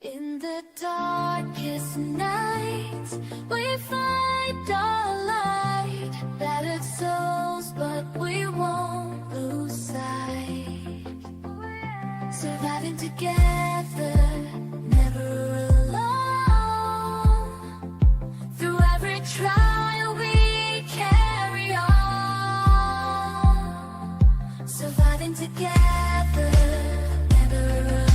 In the darkest nights, we find our light. Battered souls, but we won't lose sight. Surviving together, never alone. Through every trial, we carry on. Surviving together, never alone.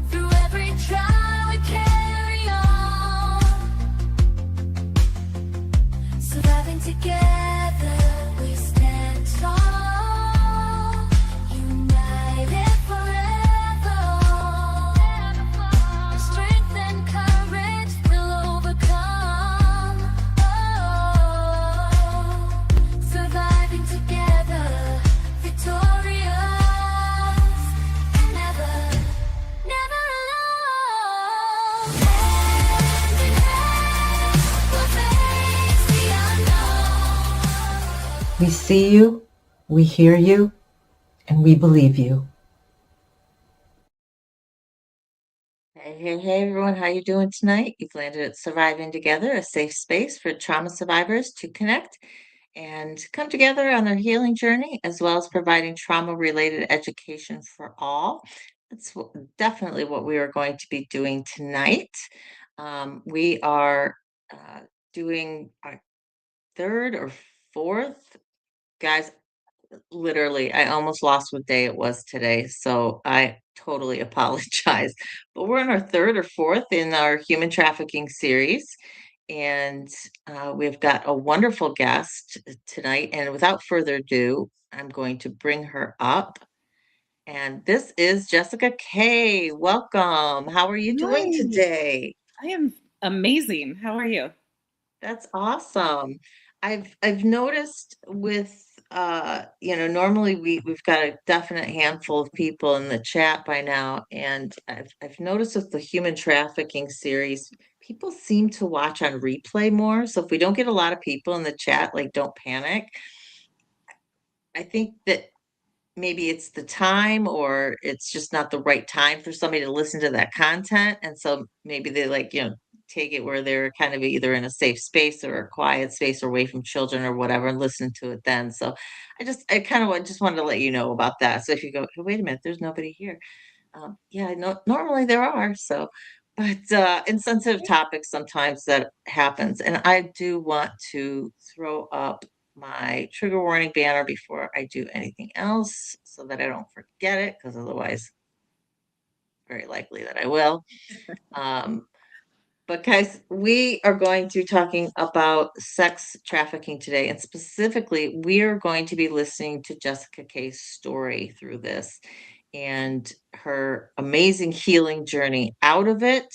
Through every trial, we carry on. Surviving together, we stand tall. United forever. Strength and courage will overcome. Oh, surviving together, victorious, never, never alone. Hand in hand, we'll face the unknown. We see you, we hear you, and we believe you. Hey, everyone. How you doing tonight? You've landed at Surviving Together, a safe space for trauma survivors to connect and come together on their healing journey, as well as providing trauma-related education for all. That's definitely what we are going to be doing tonight. We are uh, doing our third or fourth, guys. Literally, I almost lost what day it was today, so I totally apologize. But we're in our third or fourth in our human trafficking series, and we've got a wonderful guest tonight. And without further ado, I'm going to bring her up. And this is Jessica Kay. Welcome. How are you doing Hi, today? I am amazing. How are you? That's awesome. I've noticed with normally we've got a definite handful of people in the chat by now, and I've noticed with the human trafficking series, people seem to watch on replay more. So if we don't get a lot of people in the chat, like don't panic. I think that maybe it's the time or it's just not the right time for somebody to listen to that content. And so maybe they take it where they're kind of either in a safe space or a quiet space or away from children or whatever and listen to it then. So I kind of just wanted to let you know about that. So if you go, "Hey, wait a minute, there's nobody here." Yeah, no, normally there are. So, but insensitive topics sometimes that happens. And I do want to throw up my trigger warning banner before I do anything else so that I don't forget it, because otherwise, very likely that I will. Um, but guys, we are going to be talking about sex trafficking today, and specifically, we are going to be listening to Jessica Kay's story through this and her amazing healing journey out of it,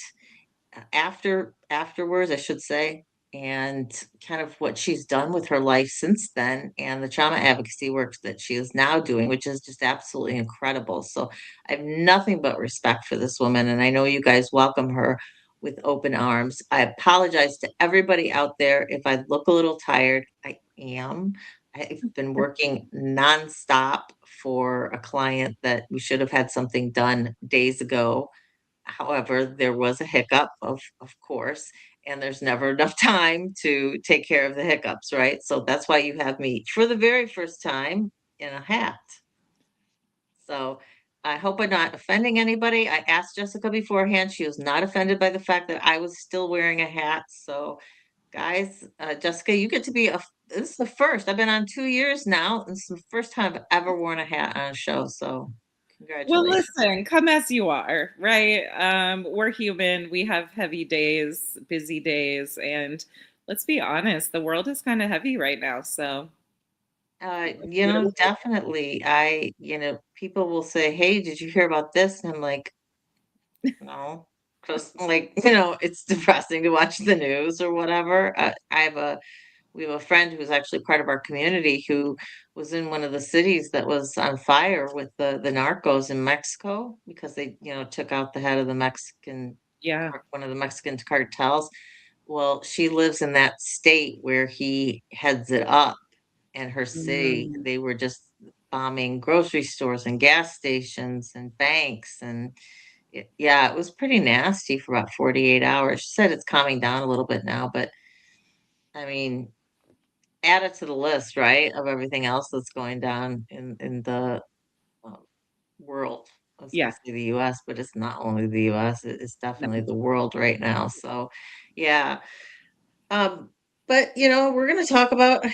afterwards, I should say, and kind of what she's done with her life since then, and the trauma advocacy work that she is now doing, which is just absolutely incredible. So I have nothing but respect for this woman, and I know you guys welcome her with open arms. I apologize to everybody out there if I look a little tired. I am. I've been working nonstop for a client that we should have had something done days ago. However, there was a hiccup, of course, and there's never enough time to take care of the hiccups, right? So that's why you have me for the very first time in a hat. So I hope I'm not offending anybody. I asked Jessica beforehand. She was not offended by the fact that I was still wearing a hat. So guys, Jessica, you get to be this is the first. I've been on 2 years now. This is the first time I've ever worn a hat on a show. So Well, congratulations. listen, come as you are, right? We're human. We have heavy days, busy days, and let's be honest, the world is kind of heavy right now. So let's get it. Definitely. People will say, "Hey, did you hear about this?" And I'm like, "No," because like, it's depressing to watch the news or whatever. We have a friend who's actually part of our community who was in one of the cities that was on fire with the narcos in Mexico because they, took out the head of the Yeah. one of the Mexican cartels. Well, she lives in that state where he heads it up, and her city, Mm. they were just bombing grocery stores and gas stations and banks. And yeah, it was pretty nasty for about 48 hours. She said it's calming down a little bit now, but I mean, add it to the list, right, of everything else that's going down in the uh, world. I was Yeah. gonna say the US, but it's not only the US, it's No. definitely the world right now. So, yeah. Um, but we're gonna talk about,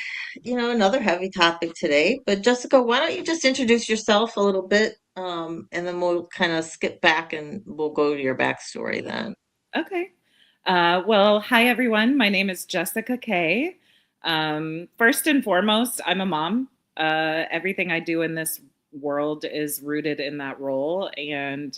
another heavy topic today. But Jessica, why don't you just introduce yourself a little bit, and then we'll kind of skip back and we'll go to your backstory then. Okay. Well, hi everyone. My name is Jessica Kay. First and foremost, I'm a mom. Everything I do in this world is rooted in that role, and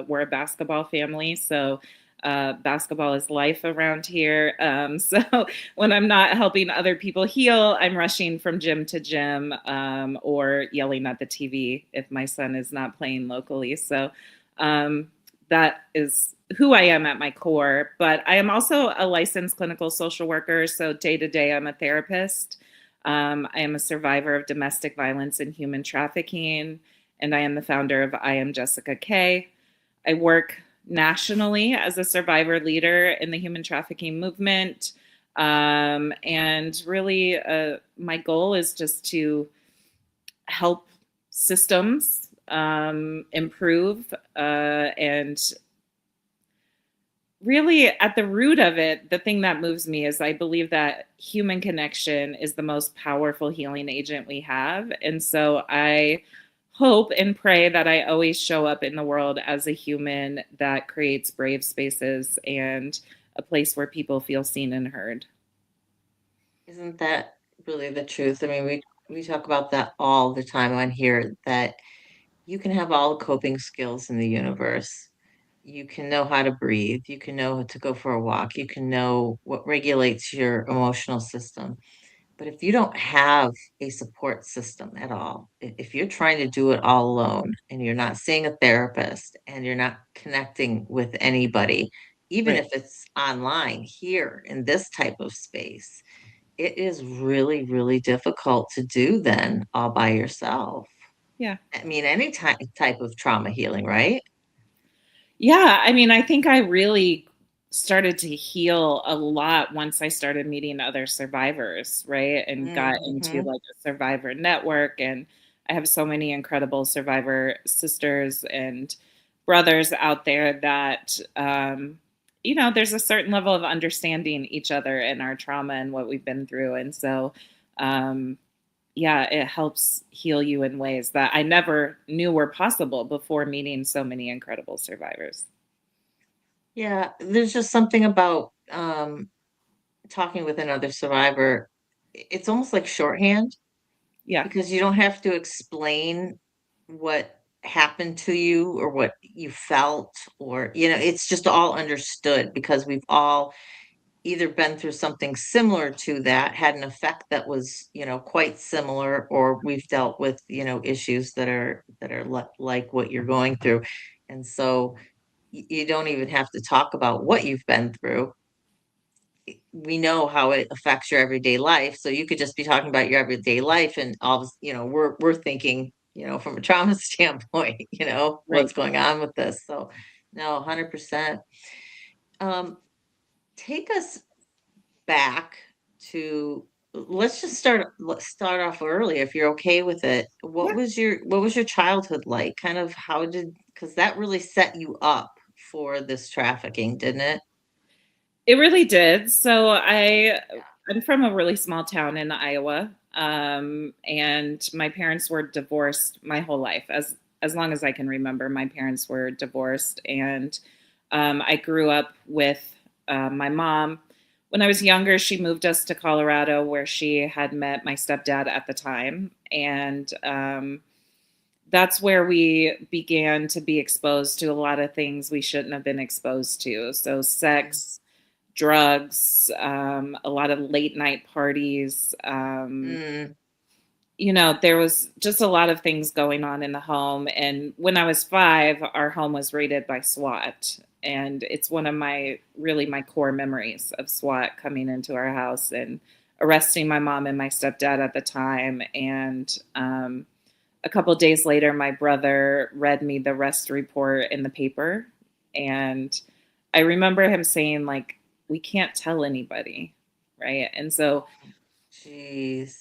we're a basketball family, so basketball is life around here. So when I'm not helping other people heal, I'm rushing from gym to gym, or yelling at the TV if my son is not playing locally. So um, that is who I am at my core. But I am also a licensed clinical social worker. So day to day, I'm a therapist. I am a survivor of domestic violence and human trafficking, and I am the founder of I Am Jessica K. I work nationally as a survivor leader in the human trafficking movement. And really, my goal is just to help systems improve, and really at the root of it, the thing that moves me is I believe that human connection is the most powerful healing agent we have. And so I hope and pray that I always show up in the world as a human that creates brave spaces and a place where people feel seen and heard. Isn't that really the truth? I mean, we talk about that all the time on here, that you can have all the coping skills in the universe. You can know how to breathe, you can know how to go for a walk, you can know what regulates your emotional system. But if you don't have a support system at all, if you're trying to do it all alone and you're not seeing a therapist and you're not connecting with anybody, even Right. if it's online here in this type of space, it is really, really difficult to do then all by yourself. Yeah. I mean, any type of trauma healing, right? Yeah, I mean, I think I really started to heal a lot once I started meeting other survivors, right? And got into Hmm. like a survivor network. And I have so many incredible survivor sisters and brothers out there that, there's a certain level of understanding each other and our trauma and what we've been through. And so, um, yeah, it helps heal you in ways that I never knew were possible before meeting so many incredible survivors. Yeah, there's just something about talking with another survivor. It's almost like shorthand Yeah, because you don't have to explain what happened to you or what you felt, or it's just all understood because we've all either been through something similar to that, had an effect that was, quite similar, or we've dealt with, issues that are like what you're going through. And so you don't even have to talk about what you've been through. We know how it affects your everyday life. So you could just be talking about your everyday life, and all of, we're thinking, from a trauma standpoint, right. what's going on with this. So no, 100%. Um, take us back to, let's start off early if you're okay with it. Yeah, What was your childhood like? Kind of how did, because that really set you up for this trafficking, didn't it? it really did. So I'm from a really small town in Iowa, and my parents were divorced my whole life. As long as I can remember, my parents were divorced, and I grew up with my mom. When I was younger, she moved us to Colorado, where she had met my stepdad at the time, and that's where we began to be exposed to a lot of things we shouldn't have been exposed to. So, sex, drugs, a lot of late night parties. Mm, There was just a lot of things going on in the home. And when I was 5, our home was raided by SWAT. And it's one of my core memories of SWAT coming into our house and arresting my mom and my stepdad at the time. And a couple days later, my brother read me the arrest report in the paper. And I remember him saying, like, we can't tell anybody. Right. And so Jeez.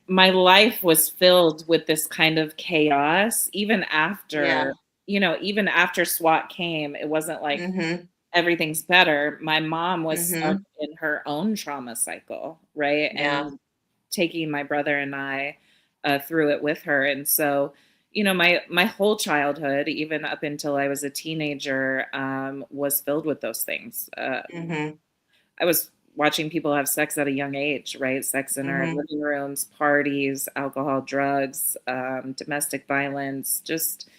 my life was filled with this kind of chaos, even Yeah. after, even after SWAT came. It wasn't like Mm-hmm. everything's better. My mom was stuck Mm-hmm. in her own trauma cycle, right? Yeah. And taking my brother and I through it with her. And so, my whole childhood, even up until I was a teenager, was filled with those things. Mm-hmm. I was watching people have sex at a young age, right? Sex in our Mm-hmm. living rooms, parties, alcohol, drugs, domestic violence, just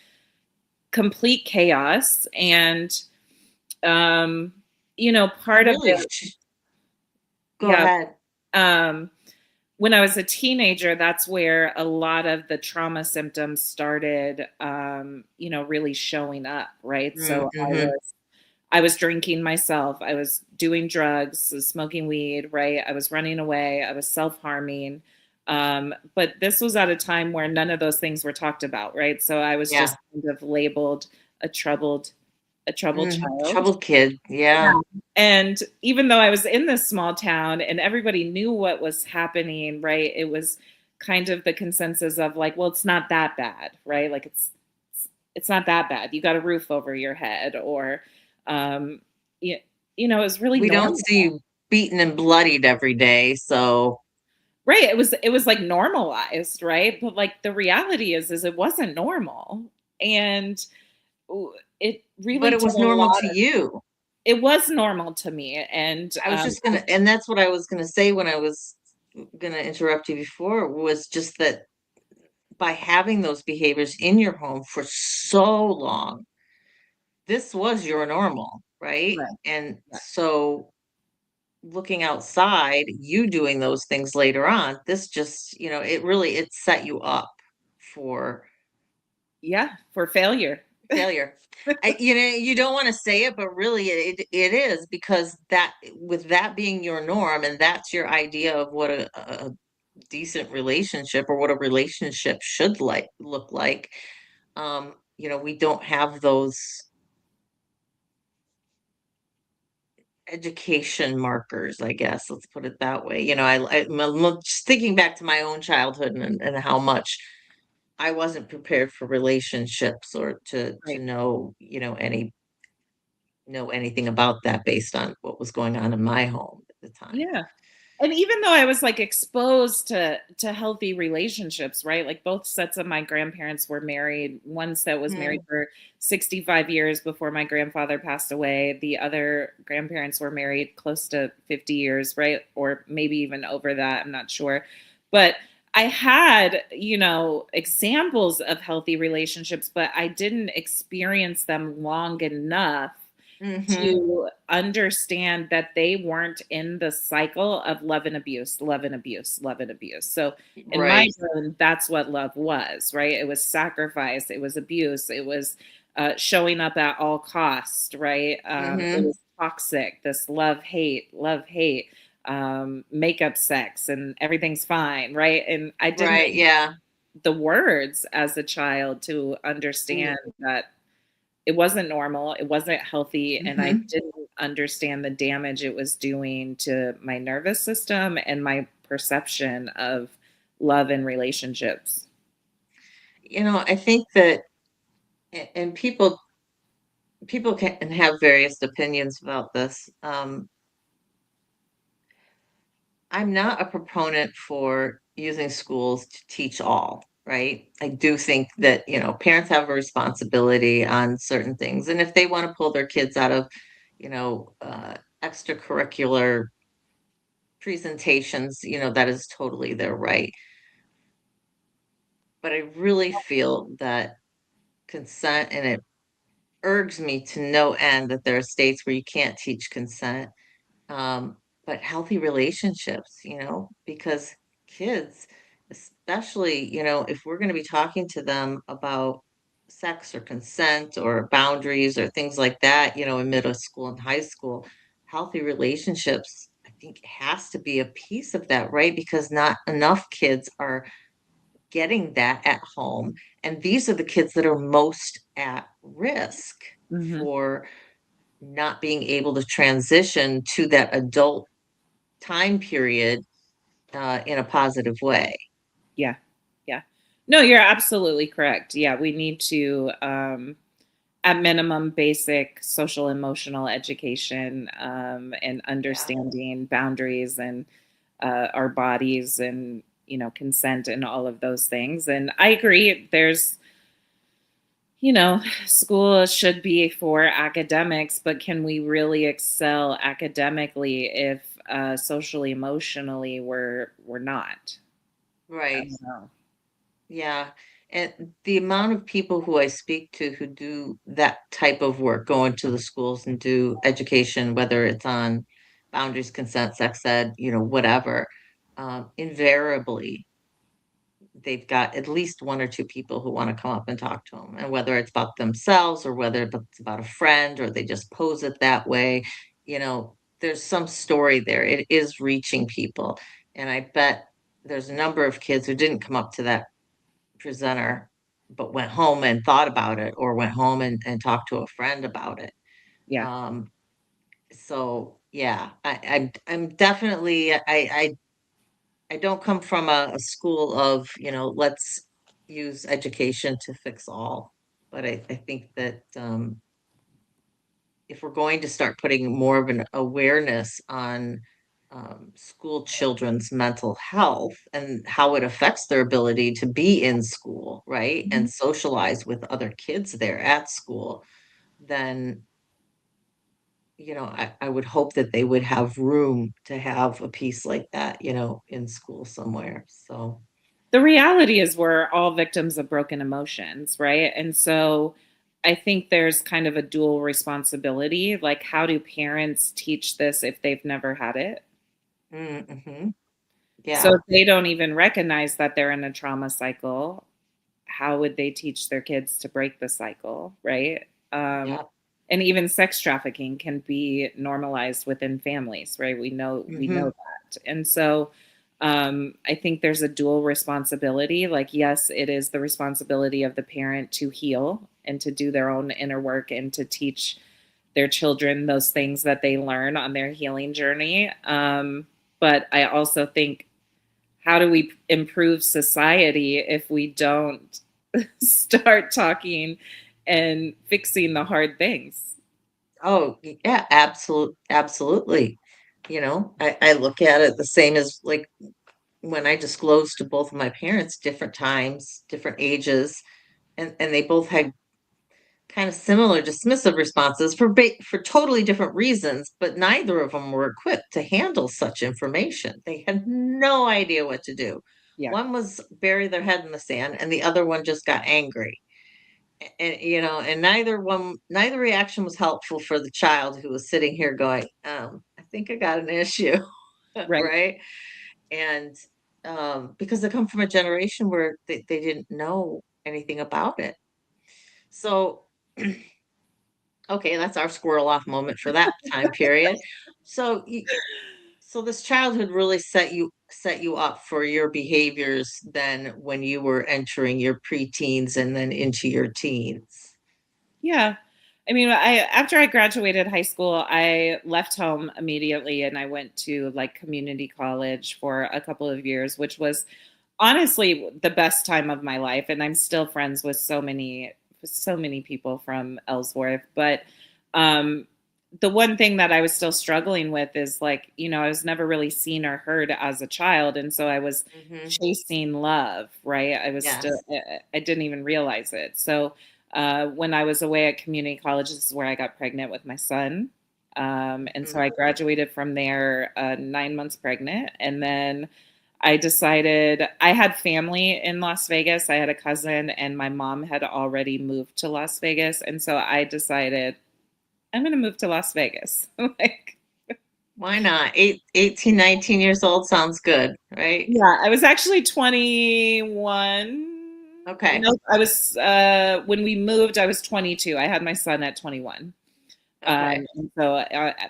complete chaos. And part of Really? it, Go yeah. ahead. Um, when I was a teenager, that's where a lot of the trauma symptoms started, really showing up, right? So Mm-hmm. I was drinking myself, I was doing drugs, smoking weed, right? I was running away, I was self-harming. But this was at a time where none of those things were talked about, right? So I was Yeah. just kind of labeled a troubled, a troubled child. Troubled kid. Yeah. Yeah. And even though I was in this small town and everybody knew what was happening, right? It was kind of the consensus of like, well, it's not that bad, right? Like it's not that bad. You got a roof over your head, or um you, it was really We don't normal. see you beaten and bloodied every day, so Right. It was like normalized, right? But like the reality is it wasn't normal. And it but really it took was a normal lot to of you. it was normal to me. And I was just gonna, and that's what I was gonna say when I was gonna interrupt you before, was just that by having those behaviors in your home for so long, this was your normal, right? right. And so looking outside, you doing those things later on, this just, it set you up for Yeah, for failure. failure. You don't want to say it, but really it is, because that, with that being your norm and that's your idea of what a decent relationship, or what a relationship should look like. We don't have those education markers, I guess. Let's put it that way. I'm just thinking back to my own childhood, and how much I wasn't prepared for relationships, or to Right. know anything about that based on what was going on in my home at the time. Yeah. And even though I was like exposed to healthy relationships, right? Like both sets of my grandparents were married. One set was married Hmm. for 65 years before my grandfather passed away. The other grandparents were married close to 50 years, right? Or maybe even over that, I'm not sure. But I had, examples of healthy relationships, but I didn't experience them long enough Hmm. to understand that they weren't in the cycle of love and abuse, love and abuse, love and abuse. So in my Right. brain, that's what love was, right? It was sacrifice, it was abuse, it was showing up at all costs, right? It Hmm. was toxic, this love, hate, makeup sex, and everything's fine, right? And I didn't Right. Yeah. the words as a child to understand that it wasn't normal, it wasn't healthy, and I Hmm. didn't understand the damage it was doing to my nervous system and my perception of love and relationships. I think that, and people can have various opinions about this. I'm not a proponent for using schools to teach all, right? I do think that, parents have a responsibility on certain things. And if they want to pull their kids out of, extracurricular presentations, that is totally their right. But I really feel that consent, and it irks me to no end that there are states where you can't teach consent. um, but healthy relationships, because kids, especially, if we're going to be talking to them about sex or consent or boundaries or things like that, in middle school and high school, healthy relationships, I think, has to be a piece of that, right? Because not enough kids are getting that at home. And these are the kids that are most at risk Mhm. for not being able to transition to that adult time period in a positive way. Yeah. Yeah. No, you're absolutely correct. Yeah, we need to, at minimum, basic social emotional education, and Yeah. understanding boundaries and our bodies and, consent and all of those things. And I agree. School should be for academics, but can we really excel academically if socially, emotionally we're not? I Right. don't know. Yeah. And the amount of people who I speak to who do that type of work, go into the schools and do education, whether it's on boundaries, consent, sex ed, whatever, invariably they've got at least one or two people who want to come up and talk to them. And whether it's about themselves or whether it's about a friend or they just pose it that way, there's some story there. It is reaching people. And I bet there's a number of kids who didn't come up to that presenter, but went home and thought about it or went home and talked to a friend about it. Yeah. Um, so yeah, I'm definitely I don't come from a school of, let's use education to fix all. But I think that if we're going to start putting more of an awareness on school children's mental health and how it affects their ability to be in school, right? Mhm. And socialize with other kids there at school, then, I would hope that they would have room to have a piece like that, in school somewhere. So, The reality is we're all victims of broken emotions, right? And so I think there's kind of a dual responsibility. Like, how do parents teach this if they've never had it? mm-hmm. So Yeah, if they don't even recognize that they're in a trauma cycle, how would they teach their kids to break the cycle, right? yeah. And even sex trafficking can be normalized within families, right? We know Hmm. that. And so I think there's a dual responsibility. Like, yes, it is the responsibility of the parent to heal and to do their own inner work and to teach their children those things that they learn on their healing journey. But I also think, how do we improve society if we don't start talking and fixing the hard things? Oh, yeah, absolutely. I look at it the same as like when I disclosed to both of my parents, different times, different ages, and they both had kind of similar dismissive responses for totally different reasons, but neither of them were equipped to handle such information. They had no idea what to do. Yeah. One was bury their head in the sand, and the other one just got angry. And and neither reaction was helpful for the child who was sitting here going, I think I got an issue, Right. right? And because they come from a generation where they didn't know anything about it. So okay, that's our squirrel off moment for that time period. So so this childhood really set you up for your behaviors then when you were entering your preteens and then into your teens. Yeah. I mean, after I graduated high school, I left home immediately and I went to like community college for a couple of years, which was honestly the best time of my life. And I'm still friends with so many people from Ellsworth. But um, the one thing that I was still struggling with is, like, I was never really seen or heard as a child. And so I was Hmm. chasing love, right? I was still, Yes. I didn't even realize it. So when I was away at community college, this is where I got pregnant with my son. And so Mhm. I graduated from there 9 months pregnant. And then I decided, I had family in Las Vegas. I had a cousin, and my mom had already moved to Las Vegas. And so I decided, I'm going to move to Las Vegas. Like, Why not? 18, 19 years old sounds good, right? yeah, I was actually 21. Okay. No, I was, when we moved, I was 22. I had my son at 21. Okay. And so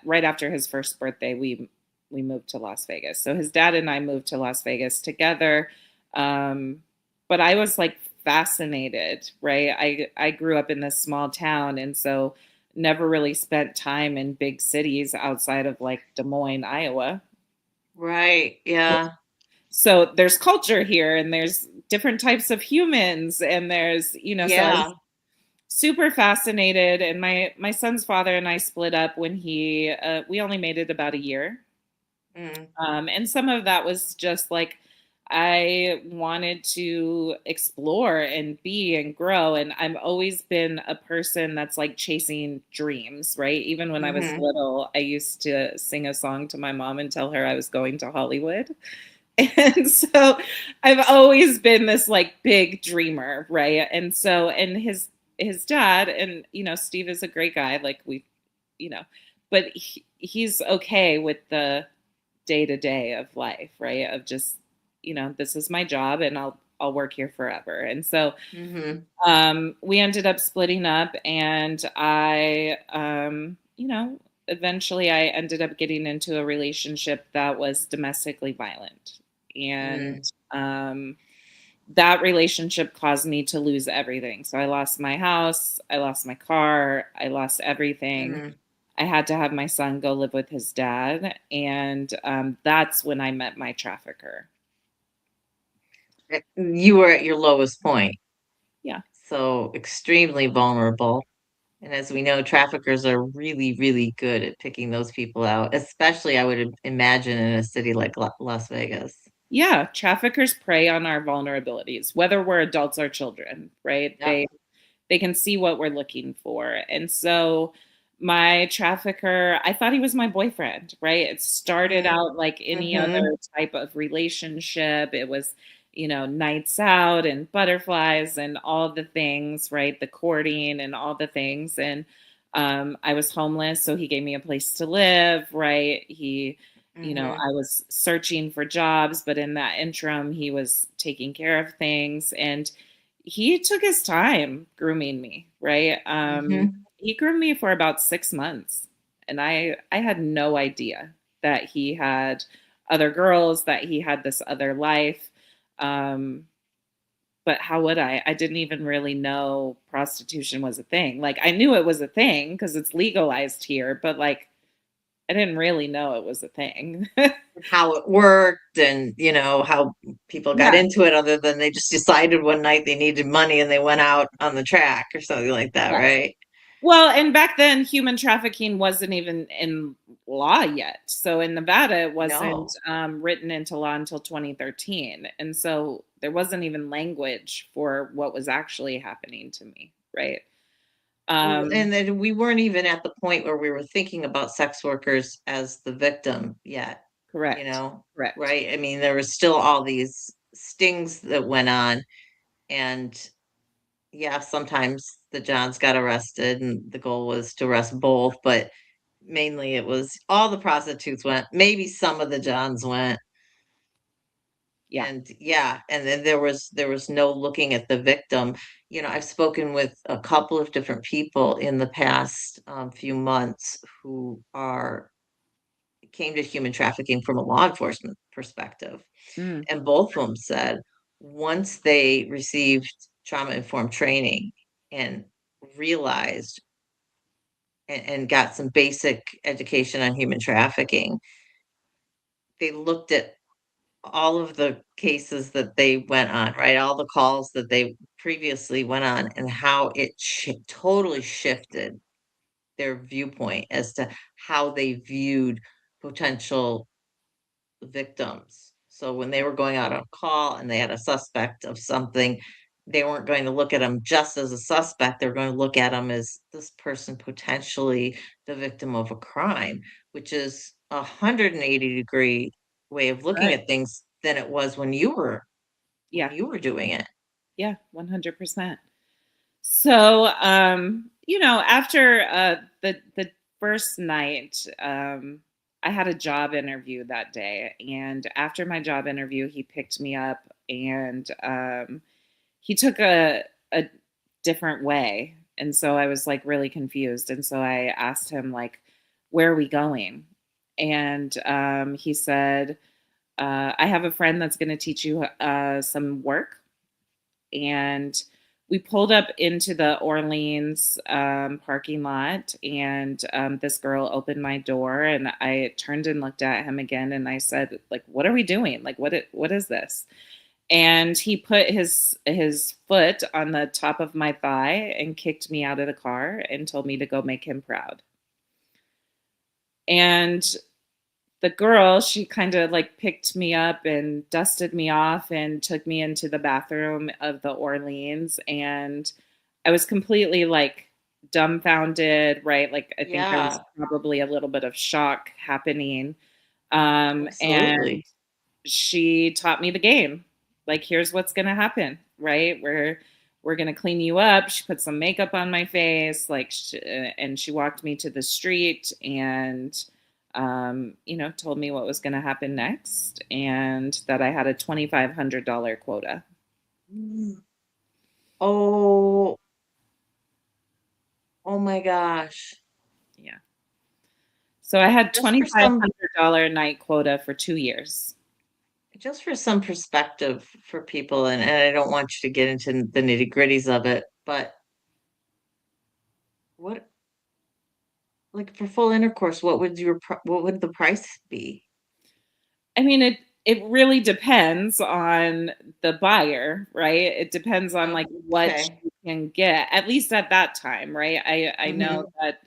right after his first birthday, we moved to Las Vegas. So his dad and I moved to Las Vegas together. Um, but I was like fascinated, right? I grew up in this small town, and so never really spent time in big cities outside of like Des Moines, Iowa. Right. Yeah. So there's culture here, and there's different types of humans, and there's, so I was Yeah. super fascinated. And my son's father and I split up when we only made it about a year. Mm. And some of that was just like I wanted to explore and be and grow. And I've always been a person that's like chasing dreams, right? Even when I was Hmm. little, I used to sing a song to my mom and tell her I was going to Hollywood. And so I've always been this like big dreamer, right? And so, and his dad, and Steve is a great guy, like you know, but he's okay with the day to day of life, right? Of just, this is my job, and I'll work here forever. And so Hmm. we ended up splitting up, and eventually I ended up getting into a relationship that was domestically violent. And Mm. um, that relationship caused me to lose everything. So I lost my house, I lost my car, I lost everything. Mm. I had to have my son go live with his dad. And that's when I met my trafficker. You were at your lowest point, Yeah. so extremely vulnerable. And as we know, traffickers are really, really good at picking those people out, especially I would imagine in a city like Las Vegas. Yeah. Traffickers prey on our vulnerabilities, whether we're adults or children, right? Yep. They can see what we're looking for. And so my trafficker, I thought he was my boyfriend, right? It started out like any Mm-hmm. other type of relationship. It was, nights out and butterflies and all the things, right? The courting and all the things. And I was homeless, so he gave me a place to live, right? Mm-hmm. I was searching for jobs, but in that interim, he was taking care of things. And he took his time grooming me, right? Mm-hmm. He groomed me for about 6 months, and I had no idea that he had other girls, that he had this other life. Um, but how would I? I didn't even really know prostitution was a thing. Like I knew it was a thing because it's legalized here, but like I didn't really know it was a thing. How it worked and how people got Yeah. into it other than they just decided one night they needed money and they went out on the track or something like that, Yeah. right? Well, and back then, human trafficking wasn't even in law yet. So in Nevada, it wasn't No. written into law until 2013. And so there wasn't even language for what was actually happening to me, right? Um, And then we weren't even at the point where we were thinking about sex workers as the victim yet, you correct. know, Correct. right? I mean, there was still all these stings that went on. And yeah, sometimes the Johns got arrested and the goal was to arrest both, but mainly it was all the prostitutes went, maybe some of the Johns went. Yeah. And yeah, and then there was no looking at the victim. I've spoken with a couple of different people in the past few months who are came to human trafficking from a law enforcement perspective, Mm, and both of them said once they received trauma informed training and realized and got some basic education on human trafficking, they looked at all of the cases that they went on, right? All the calls that they previously went on and how it totally shifted their viewpoint as to how they viewed potential victims. So when they were going out on call and they had a suspect of something, they weren't going to look at them just as a suspect. They're going to look at them as this person potentially the victim of a crime, which is 180-degree way of looking right. at things than it was when you were Yeah. doing it. Yeah. 100%. So, after the first night, I had a job interview that day, and after my job interview, he picked me up, and he took a different way, and so I was like really confused, and so I asked him like, "Where are we going?" And he said, "I have a friend that's going to teach you some work." And we pulled up into the Orleans parking lot, and this girl opened my door, and I turned and looked at him again, and I said, like, what are we doing? Like, what is this? And he put his foot on the top of my thigh and kicked me out of the car and told me to go make him proud. And the girl, she kind of like picked me up and dusted me off and took me into the bathroom of the Orleans. And I was completely like dumbfounded, right? Like, I think there was Yeah, probably a little bit of shock happening. And absolutely. she taught me the game. Like, here's what's going to happen, right? We're going to clean you up. She put some makeup on my face, and she walked me to the street and, told me what was going to happen next and that I had a $2,500 quota. Mm. Oh, oh my gosh. Yeah. So I had Just for some $2,500 night quota for 2 years. just for some perspective for people, and I don't want you to get into the nitty-gritties of it, but what like for full intercourse, what would the price be? I mean, it really depends on the buyer, right? It depends on like what Okay. you can get, at least at that time, right? I know Mm-hmm. that,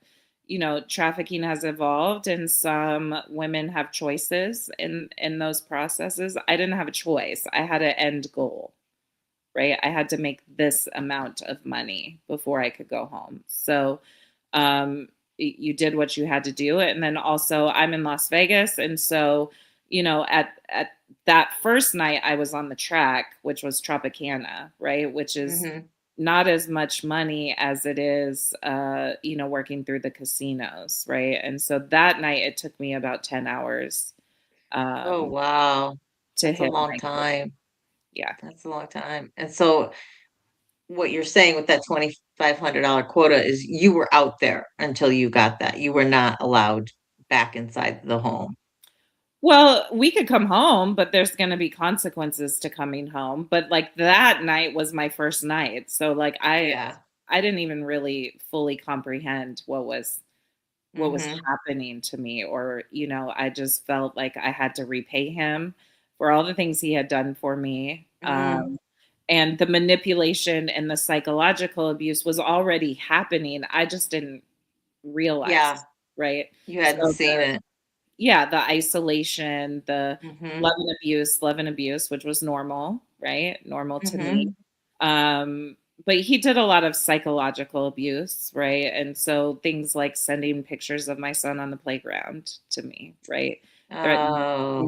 trafficking has evolved and some women have choices in those processes. I didn't have a choice. I had an end goal, right? I had to make this amount of money before I could go home. So, you did what you had to do. And then also I'm in Las Vegas. And so, at that first night I was on the track, which was Tropicana, right? Which is Mm-hmm. not as much money as it is, working through the casinos, right? And so that night it took me about 10 hours Oh, um, wow. to That's a hit long my quota. time. Yeah. That's a long time. And so what you're saying with that $2,500 quota is you were out there until you got that. You were not allowed back inside the home. Well, we could come home, but there's going to be consequences to coming home. But like that night was my first night. So like Yeah. I didn't even really fully comprehend what was Mm-hmm. happening to me, or I just felt like I had to repay him for all the things he had done for me. Mm. And the manipulation and the psychological abuse was already happening. I just didn't Yeah. realize, right? You hadn't So seen it. yeah, the isolation, the Mm-hmm. love and abuse, which was normal, right? Normal to Mm-hmm. me. But he did a lot of psychological abuse, right? And so things like sending pictures of my son on the playground to me, right? Threatening my Oh.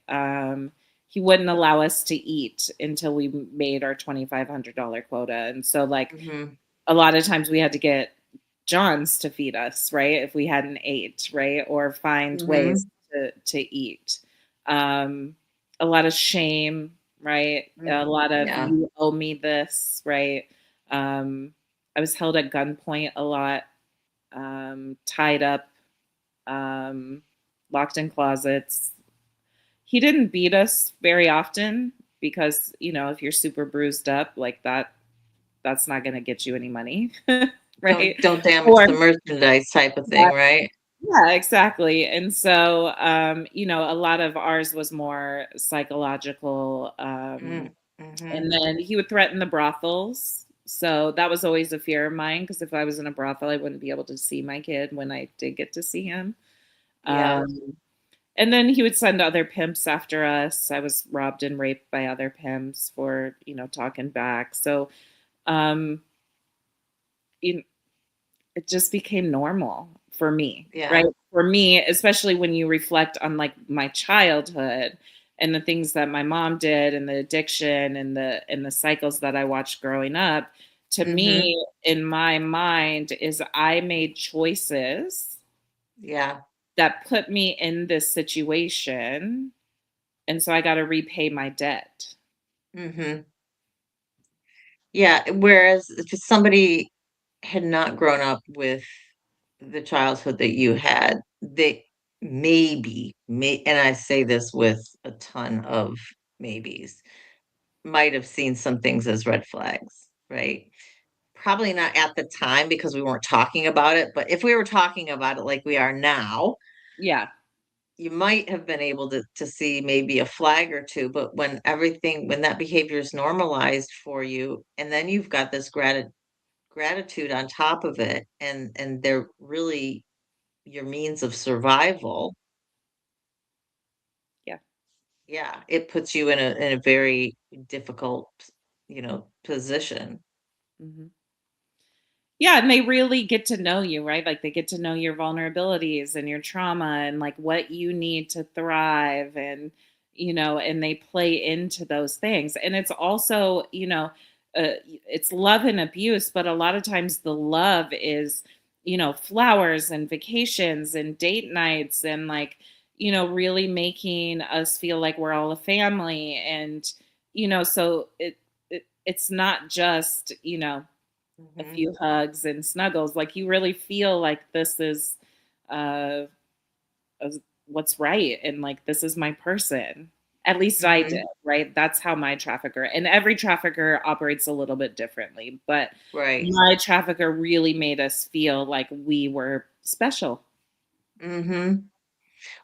family. He wouldn't allow us to eat until we made our $2,500 quota. And so like Mm-hmm. a lot of times we had to get Johns to feed us, right? If we hadn't ate, right? Or find Mm-hmm. ways to eat. Um, a lot of shame, right? A lot of Yeah. you owe me this, right? Um, I was held at gunpoint a lot, tied up, um, locked in closets. He didn't beat us very often because, if you're super bruised up like that, that's not going to get you any money, right? Don't damage Or the merchandise type of thing, yeah, right? yeah, exactly. And so, a lot of ours was more psychological. Mm. Mm-hmm. And then he would threaten the brothels. So that was always a fear of mine because if I was in a brothel, I wouldn't be able to see my kid when I did get to see him. Yeah. Um, and then he would send other pimps after us. I was robbed and raped by other pimps for, talking back. So, um, you it just became normal for me, right? Yeah. For me, especially when you reflect on like my childhood and the things that my mom did and the addiction and the cycles that I watched growing up, to Mm-hmm. me in my mind is I made choices Yeah. that put me in this situation, and so I got to repay my debt. Mm-hmm. Yeah. Whereas if somebody had not grown up with the childhood that you had, they and I say this with a ton of maybes, might have seen some things as red flags, right? Probably not at the time because we weren't talking about it, but if we were talking about it like we are now, Yeah. you might have been able to see maybe a flag or two. But when that behavior is normalized for you, and then you've got this gratitude on top of it, and they're really your means of survival. Yeah. Yeah, it puts you in a very difficult, position. Mhm. Yeah, and they really get to know you, right? Like they get to know your vulnerabilities and your trauma and like what you need to thrive and and they play into those things. And it's also, it's love and abuse, but a lot of times the love is, flowers and vacations and date nights and like, really making us feel like we're all a family and so it's not just, a Mhm, few hugs and snuggles. Like you really feel like this is uh uh, what's right and like this is my person. At least I did, mhm, right? That's how my trafficker and every trafficker operates a little bit differently, but right. my trafficker really made us feel like we were special. Mhm.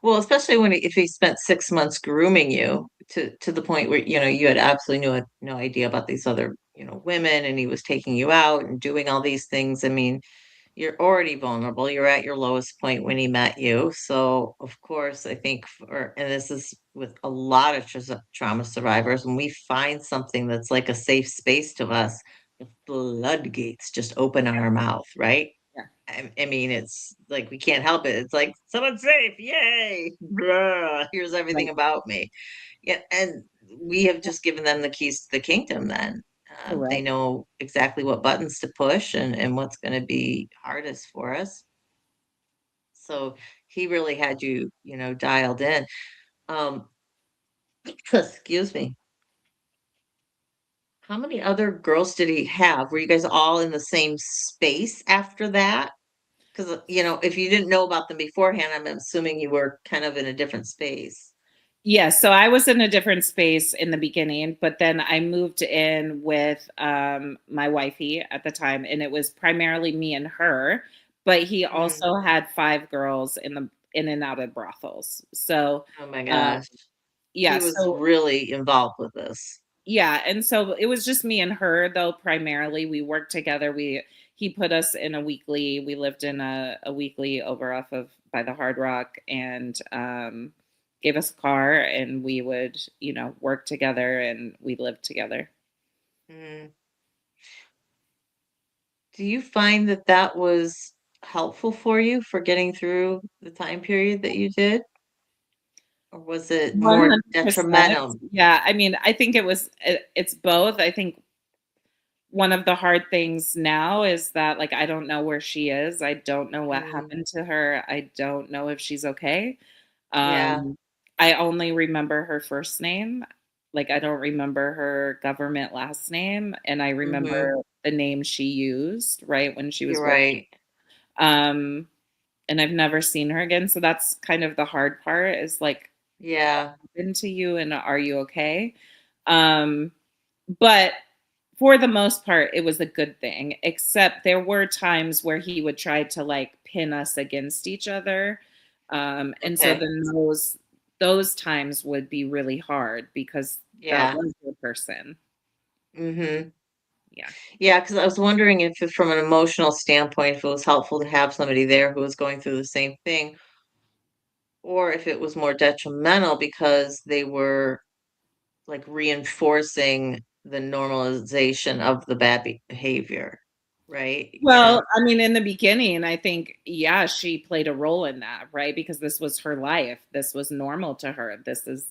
Well, especially if he spent 6 months grooming you to the point where, you had absolutely no idea about these other, women, and he was taking you out and doing all these things. I mean, you're already vulnerable. You're at your lowest point when he met you. So, of course, I think and this is with a lot of trauma survivors, when we find something that's like a safe space to us, the floodgates just open on our mouth, right? Yeah. I mean, it's like we can't help it. It's like someone's safe, yay! Blah, here's everything Right. about me. Yeah, and we have just given them the keys to the kingdom. Then they Correct. know exactly what buttons to push and what's going to be hardest for us. So he really had you, dialed in. Um, excuse me. How many other girls did he have? Were you guys all in the same space after that? Because, if you didn't know about them beforehand, I'm assuming you were kind of in a different space. Yeah, so I was in a different space in the beginning, but then I moved in with my wifey at the time, and it was primarily me and her. But he Mm. also had 5 girls in and out of brothels. So, Oh my uh, gosh. yeah, He was so really involved with this. yeah, and so it was just me and her though primarily. We worked together. He put us in a weekly. We lived in a weekly over off of by the Hard Rock and gave us a car and we would, work together and we lived together. Mm. Do you find that that was helpful for you for getting through the time period that you did? Or was it more 100%. detrimental? Yeah, I mean, I think it's both. I think one of the hard things now is that like I don't know where she is. I don't know what Mm, happened to her. I don't know if she's okay. yeah. Um, I only remember her first name. Like, I don't remember her government last name, and I Mhm. remember the name she used, right, when she was You're born. right. Um, and I've never seen her again, so that's kind of the hard part is, like, what Yeah. happened to you, and are you okay? Um, but for the most part, it was a good thing, except there were times where he would try to like pin us against each other. And so Okay. then those times would be really hard because that Yeah. was your person. Mhm. Yeah. Yeah, because I was wondering if from an emotional standpoint, if it was helpful to have somebody there who was going through the same thing, or if it was more detrimental because they were like reinforcing the normalization of the bad behavior, right? Well, I mean, in the beginning, I think, yeah, she played a role in that, right? Because this was her life. This was normal to her. This is,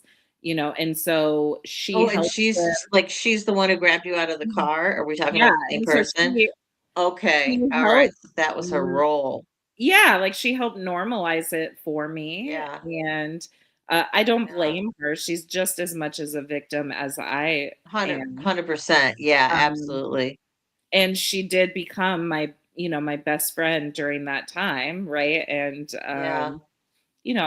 and so she Oh, and helped him. she's the one who grabbed you out of the car? Are we talking Yeah. about the same And so person? she Okay. All right. helped. So that was her role. Yeah, like, she helped normalize it for me, Yeah. and, I don't Yeah. blame her, she's just as much as a victim as I 100 am, 100%. Yeah, um, absolutely. and she did become my best friend during that time, right, and, Yeah.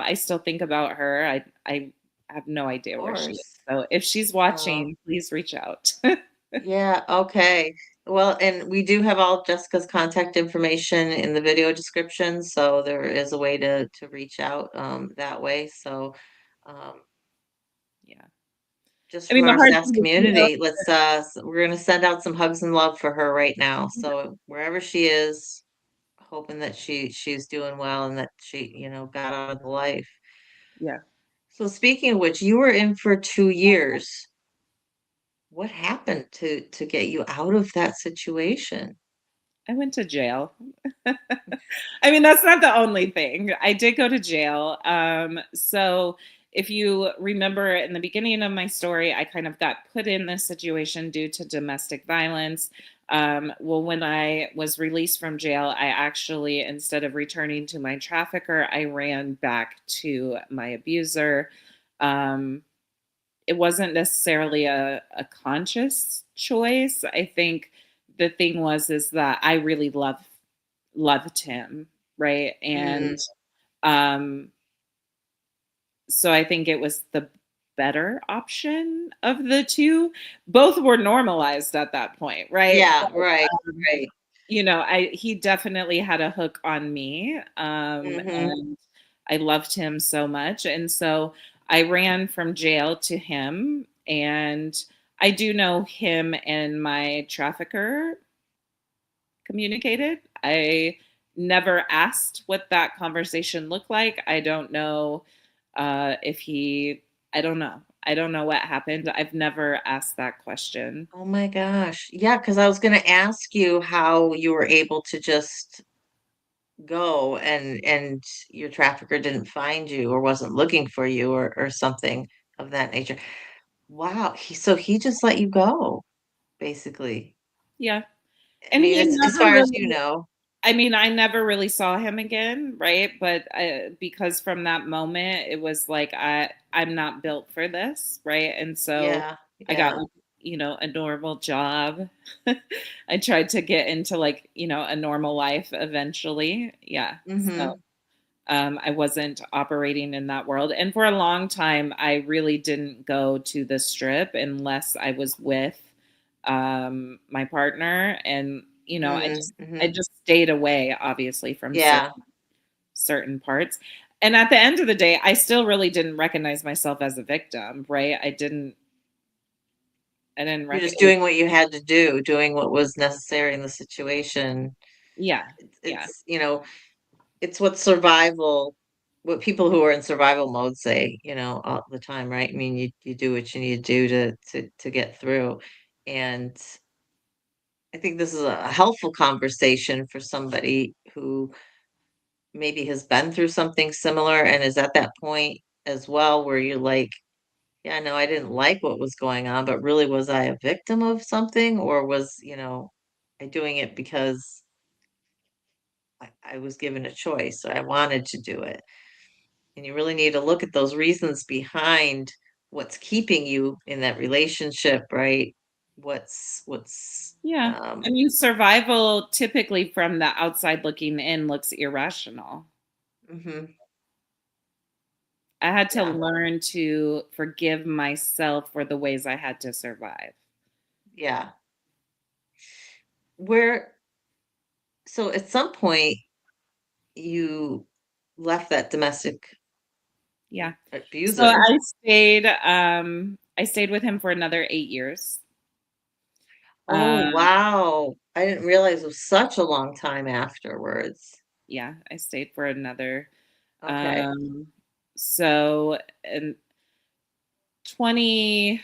I still think about her, I I have no idea Of where she is. course. So if she's Oh, watching, please reach out. yeah, okay. Well, and we do have all Jessica's contact information in the video description, so there is a way to reach out that way. So um Yeah. just I from mean, the our hard SAS thing is, you know, community, we're gonna send out some hugs and love for her right now. So wherever she is, hoping that she's doing well and that she, got out of the life. yeah. So speaking of which, you were in for 2 years. What happened to get you out of that situation? I went to jail. I mean, that's not the only thing. I did go to jail. So if you remember in the beginning of my story, I kind of got put in this situation due to domestic violence. Well, when I was released from jail, I actually, instead of returning to my trafficker, I ran back to my abuser. Um, it wasn't necessarily a conscious choice. I think the thing was is that I really loved him, right? And Mm, um so I think it was the better option of the two. Both were normalized at that point, right? yeah, But, right, um, right. I he definitely had a hook on me. Mm-hmm. And I loved him so much. And so I ran from jail to him. And I do know him and my trafficker communicated. I never asked what that conversation looked like. I don't know if he, I don't know. I don't know what happened. I've never asked that question. Oh my gosh. Yeah, because I was gonna ask you how you were able to just go and your trafficker didn't find you or wasn't looking for you or something of that nature. Wow. So he just let you go, basically. Yeah. I And mean, he as never far as really, you know. I mean, I never really saw him again, right? But because from that moment, it was like I'm not built for this, right? And so Yeah, I got yeah. like, a normal job. I tried to get into like, a normal life eventually. Yeah. So Mm-hmm. I wasn't operating in that world. And for a long time, I really didn't go to the strip unless I was with my partner. And, I Mm-hmm. just stayed away, obviously, from Yeah. certain parts. And at the end of the day, I still really didn't recognize myself as a victim, right? I didn't You're just recognize. doing what you had to do, doing what was necessary in the situation. Yeah. It's, Yeah. it's you know, it's what people who are in survival mode say, all the time, right? I mean, you do what you need to do to get through. And I think this is a helpful conversation for somebody who maybe has been through something similar and is at that point as well where you're like, yeah, no, I didn't like what was going on, but really was I a victim of something or was, I doing it because I was given a choice, so I wanted to do it. And you really need to look at those reasons behind what's keeping you in that relationship, right? What's Yeah. I mean, survival typically from the outside looking in looks irrational. mhm, I had to yeah, learn to forgive myself for the ways I had to survive. yeah. Where so at some point you left that domestic Yeah. So abuser. I stayed with him for another 8 years. Oh, Um, wow. I didn't realize it was such a long time afterwards. yeah, I stayed for another Okay. um so in 2012,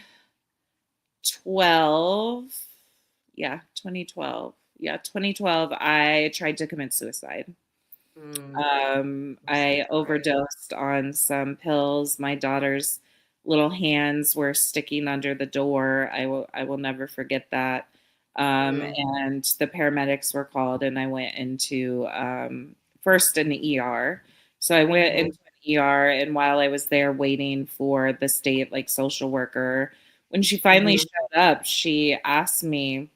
yeah, 2012. Yeah, 2012 I tried to commit suicide. Mm, I'm so I sorry. overdosed on some pills. My daughter's little hands were sticking under the door. I will never forget that. Mm, And the paramedics were called, and I went into first an ER. So I went mhm, into an ER, and while I was there waiting for the state like social worker, when she finally mhm. showed up, she asked me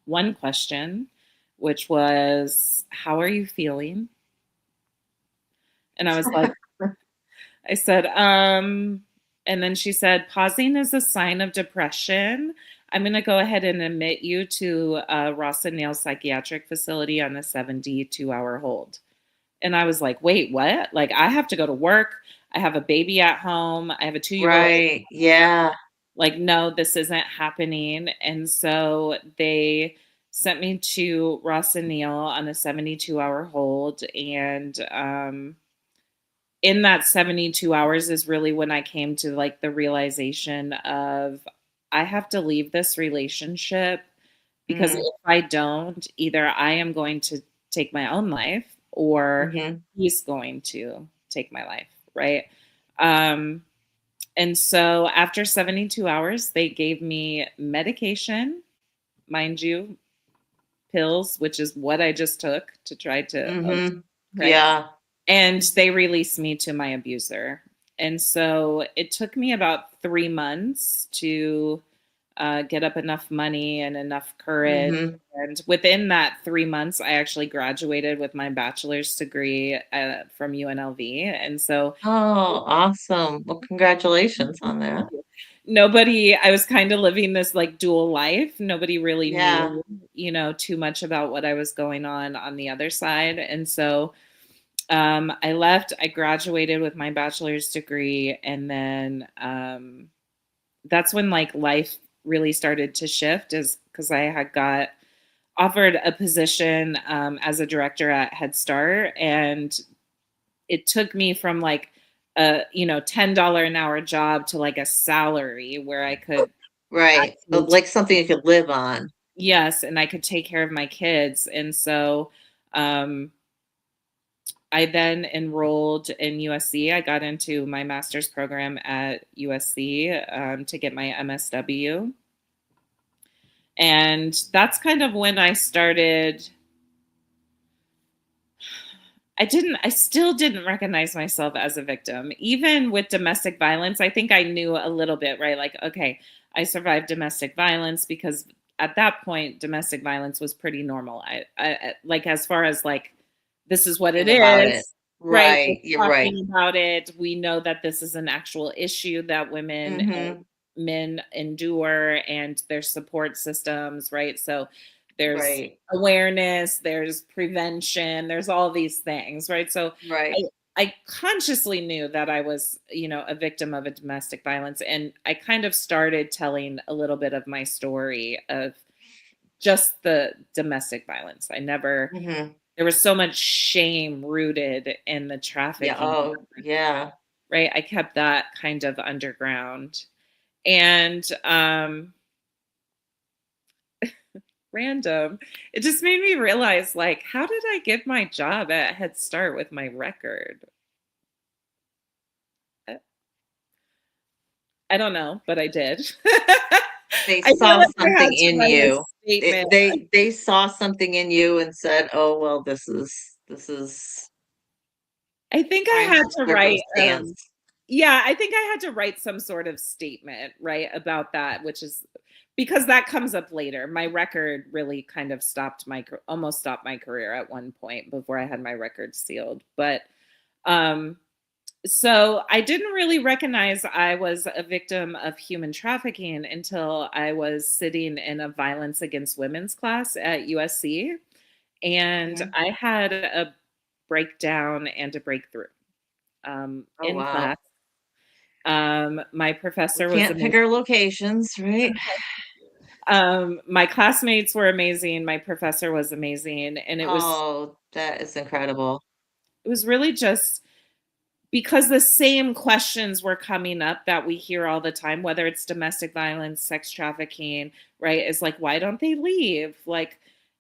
one question, which was, "How are you feeling?" And I was like, I said, And then she said, pausing is a sign of depression. I'm going to go ahead and admit you to Ross and Nail Psychiatric Facility on a 72-hour hold. And I was like, wait, what? Like, I have to go to work. I have a baby at home. I have a 2-year-old. Right. Yeah. Like, no, this isn't happening. And so they sent me to Ross and Neil on a 72-hour hold. And in that 72 hours is really when I came to like the realization of I have to leave this relationship because Mm-hmm. if I don't, either I am going to take my own life or Mm-hmm. he's going to take my life, right? Um, and so after 72 hours, they gave me medication, mind you, pills, which is what I just took to try to, Mm-hmm. right? Yeah. And they released me to my abuser. And so it took me about 3 months to get up enough money and enough courage. Mm-hmm. And within that 3 months, I actually graduated with my bachelor's degree from UNLV. And so Oh, awesome. Well, congratulations on that. I was kind of living this like dual life. Nobody really Yeah. knew, too much about what I was going on the other side. And so I left, I graduated with my bachelor's degree, and then that's when like life really started to shift is because I had got offered a position as a director at Head Start, and it took me from like a $10 an hour job to like a salary where I could Right. actually Like something you could live on. yes, and I could take care of my kids. And so um I then enrolled in USC. I got into my master's program at USC to get my MSW. And that's kind of when I started. I still didn't recognize myself as a victim. Even with domestic violence, I think I knew a little bit, right? Like, okay, I survived domestic violence because at that point, domestic violence was pretty normal. Like, as far as like, this is what it Think about it. is, right? We're Right. You're right. talking about it. We know that this is an actual issue that women and Mm-hmm. men endure and their support systems, right? So there's Right. awareness, there's prevention, there's all these things, right? So I Right. I consciously knew that I was, a victim of a domestic violence, and I kind of started telling a little bit of my story of just the domestic violence. I never Mm-hmm. There was so much shame rooted in the Yeah. trafficking, Oh, yeah. right? I kept that kind of underground. And random. It just made me realize, like, how did I get my job at Head Start with my record? I I don't know, but I did. They I feel saw like I something had to in write a you. They, statement. they they saw something in you and said, "Oh, well, this is I think I time had and to write, circumstance." yeah, I think I had to write some sort of statement, right, about that, which is because that comes up later. My record really kind of almost stopped my career at one point before I had my record sealed. But um, so I didn't really recognize I was a victim of human trafficking until I was sitting in a violence against women's class at USC. And Mhm. I had a breakdown and a breakthrough Oh, in class. wow. My We professor was can't pick amazing. our locations, right? My classmates were amazing. My professor was amazing. And Oh, that is incredible. it was really just because the same questions were coming up that we hear all the time, whether it's domestic violence, sex trafficking, right? It's like, why don't they leave? Like,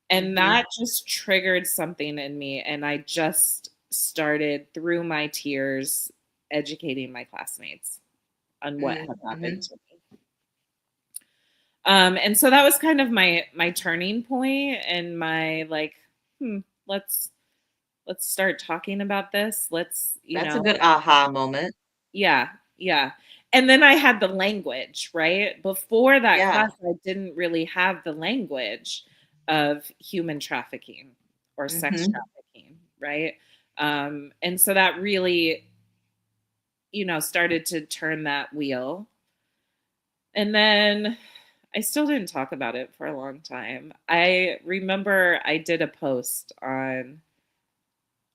and Mhm. that just triggered something in me. And I just started through my tears educating my classmates on what had happened Mhm. to me. And so that was kind of my turning point and my like, hmm, let's let's start talking about this. That's a good aha moment. Yeah, yeah. And then I had the language, right? Before that Yeah. class, I didn't really have the language of human trafficking or sex Mhm. trafficking, right? And so that really started to turn that wheel. And then I still didn't talk about it for a long time. I remember I did a post on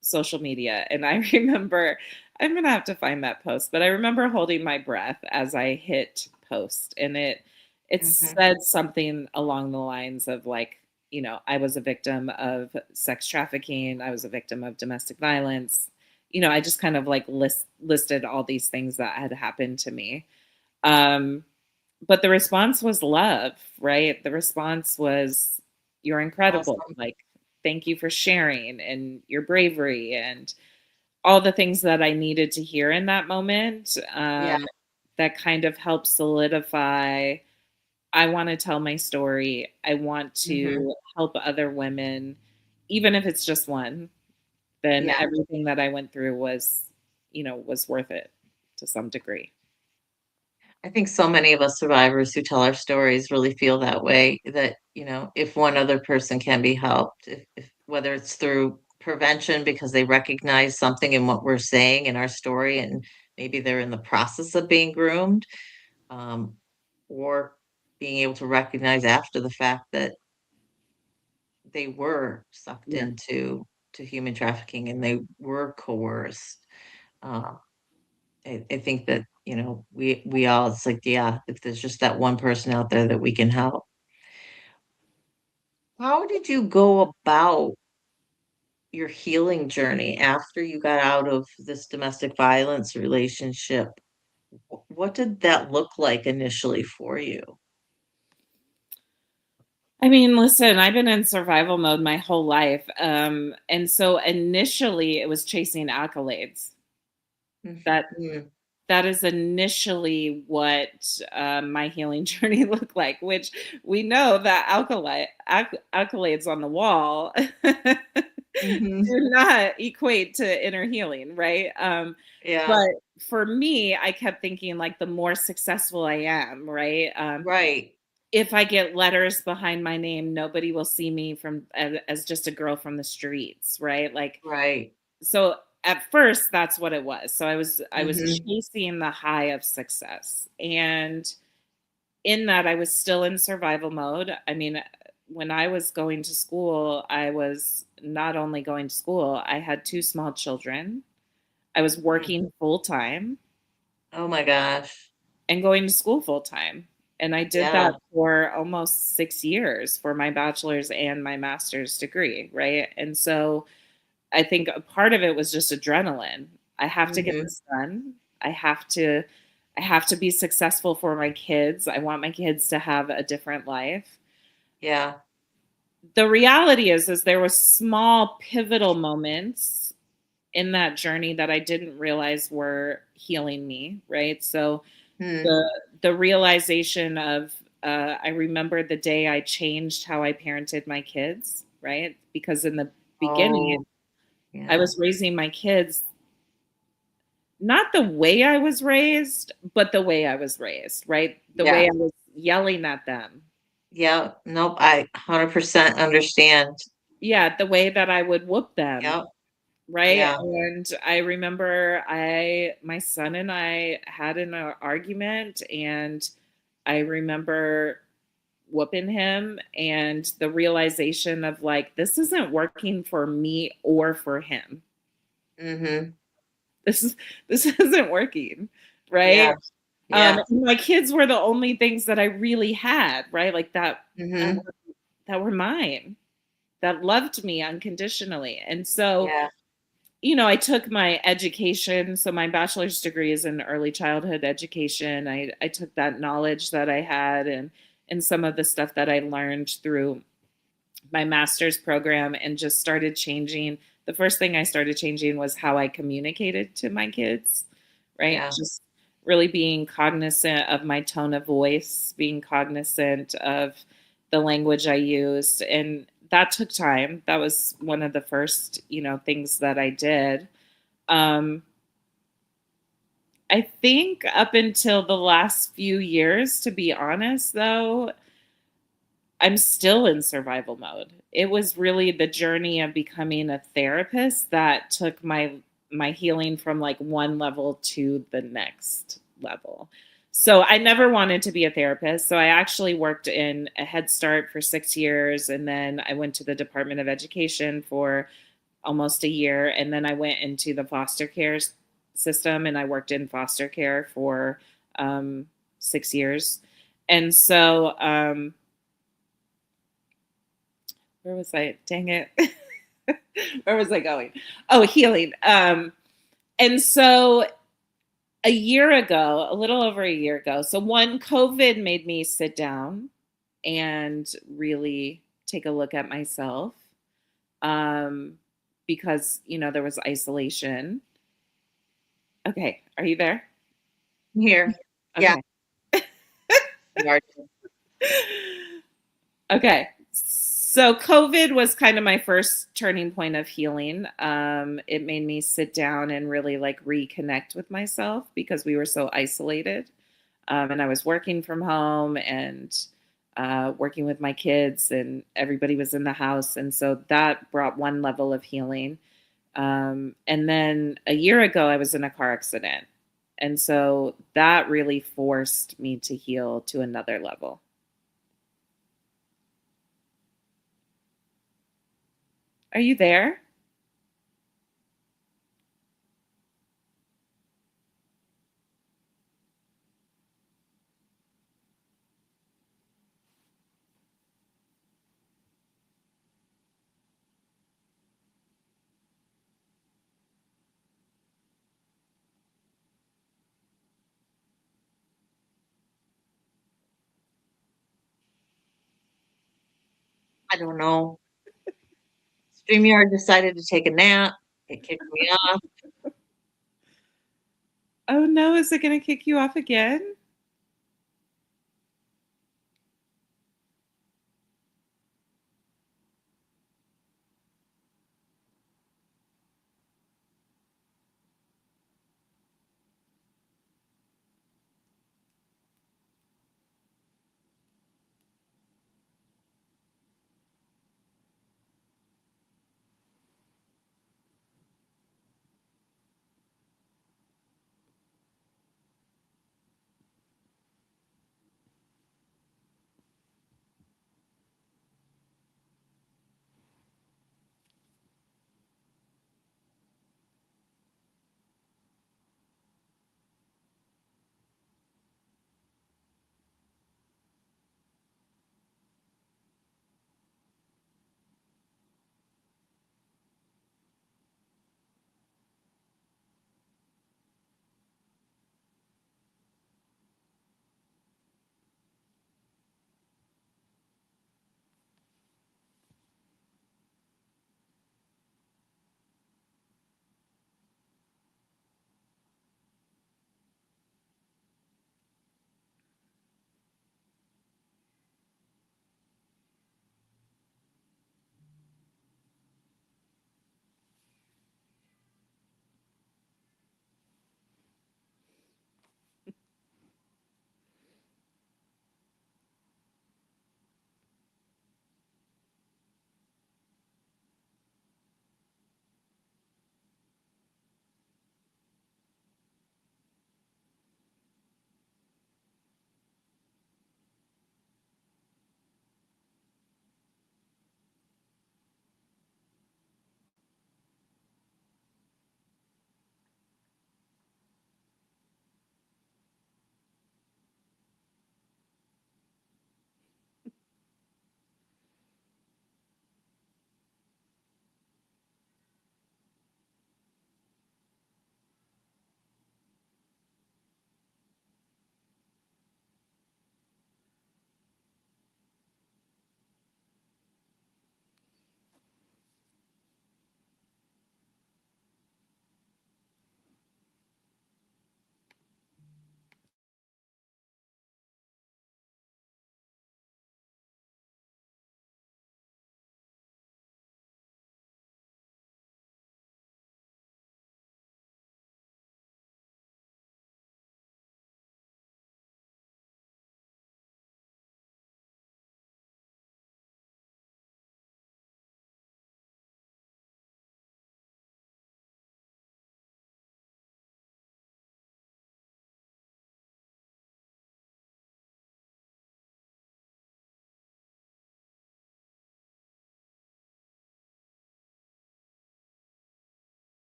social media, and I remember I'm gonna have to find that post, but I remember holding my breath as I hit post, and it Mhm. said something along the lines of like, I was a victim of sex trafficking, I was a victim of domestic violence. I just kind of like listed all these things that had happened to me. Um, but the response was love, right? The response was, "You're incredible. Awesome. Like, thank you for sharing and your bravery," and all the things that I needed to hear in that moment. Yeah. That kind of helped solidify. I want to tell my story. I want Hmm. to help other women, even if it's just one. Then Yeah. everything that I went through was worth it to some degree. I think so many of us survivors who tell our stories really feel that way, that, if one other person can be helped, if whether it's through prevention because they recognize something in what we're saying in our story and maybe they're in the process of being groomed, um, or being able to recognize after the fact that they were sucked Yeah. into human trafficking and they were coerced. Uh, I think that, we all, it's like, yeah, if there's just that one person out there that we can help. How did you go about your healing journey after you got out of this domestic violence relationship? What did that look like initially for you? I mean, listen, I've been in survival mode my whole life. And so initially it was chasing accolades. That Mhm. that is initially what my healing journey looked like, which we know that accolades on the wall do Mhm. not equate to inner healing, right? Yeah, But for me, I kept thinking like the more successful I am, right? right, If I get letters behind my name, nobody will see me as just a girl from the streets, right? Like, right. so at first that's what it was. So I was Mhm. chasing the high of success. And in that I was still in survival mode. I mean, when I was going to school, I was not only going to school, I had two small children. I was Mm. working full time Oh my gosh. and going to school full time. And I did that Yeah. for almost 6 years for my bachelor's and my master's degree, right? And so I think a part of it was just adrenaline. I have to get Mhm. this done. I have to I have to be successful for my kids. I want my kids to have a different life. Yeah. The reality is there was small pivotal moments in that journey that I didn't realize were healing me, right? So Hmm. the realization of I remember the day I changed how I parented my kids, right? Because in the beginning, Oh, I yeah. was raising my kids not the way I was raised, but the way I was raised, right? The way Yeah. I was yelling at them. Yeah. Nope. I 100% understand. Yeah, the way that I would whoop them, Yep. right? Yeah. And I remember my son and I had an argument, and I remember whooping him and the realization of like, this isn't working for me or for him. Mhm. This is this isn't working, right? Yeah. Yeah. And my kids were the only things that I really had, right? Like that Mhm. were, that were mine, that loved me unconditionally. And so, Yeah. I took my education. So my bachelor's degree is in early childhood education. I took that knowledge that I had and some of the stuff that I learned through my master's program and just started changing. The first thing I started changing was how I communicated to my kids, right? Yeah. Just really being cognizant of my tone of voice, being cognizant of the language I used. And that took time. That was one of the first, things that I did. Um, I think up until the last few years, to be honest, though, I'm still in survival mode. It was really the journey of becoming a therapist that took my healing from like one level to the next level. So I never wanted to be a therapist. So I actually worked in a Head Start for 6 years. And then I went to the Department of Education for almost a year. And then I went into the foster care system and I worked in foster care for 6 years. And so, where was I? Dang it. Where was I going? Oh, healing. And so a year ago, a little over a year ago, so one, COVID made me sit down and really take a look at myself, um, because, there was isolation. Okay. Are you there? Here. Yeah. Okay. You are. Okay. So COVID was kind of my first turning point of healing. It made me sit down and really like reconnect with myself because we were so isolated. And I was working from home and working with my kids, and everybody was in the house. And so that brought one level of healing. And then a year ago, I was in a car accident. And so that really forced me to heal to another level. Are you there? I don't know. StreamYard decided to take a nap. It kicked me off. Oh no, is it going to kick you off again?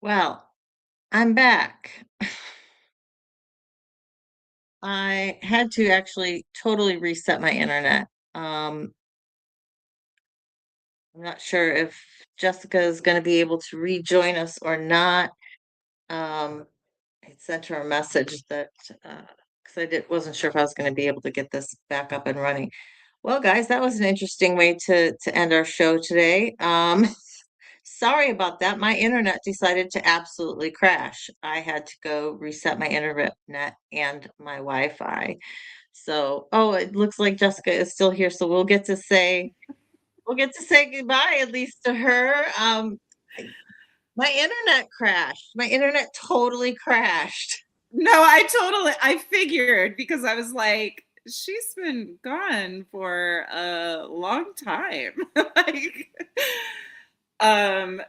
Well, I'm back. I had to actually totally reset my internet. I'm not sure if Jessica is going to be able to rejoin us or not. I sent her a message that because wasn't sure if I was going to be able to get this back up and running. Well, guys, that was an interesting way to end our show today. Sorry about that. My internet decided to absolutely crash. I had to go reset my internet and my Wi-Fi. So, oh, it looks like Jessica is still here, so we'll get to say goodbye at least to her. I- my internet crashed. My internet totally crashed. No, I figured because I was like, she's been gone for a long time. Like,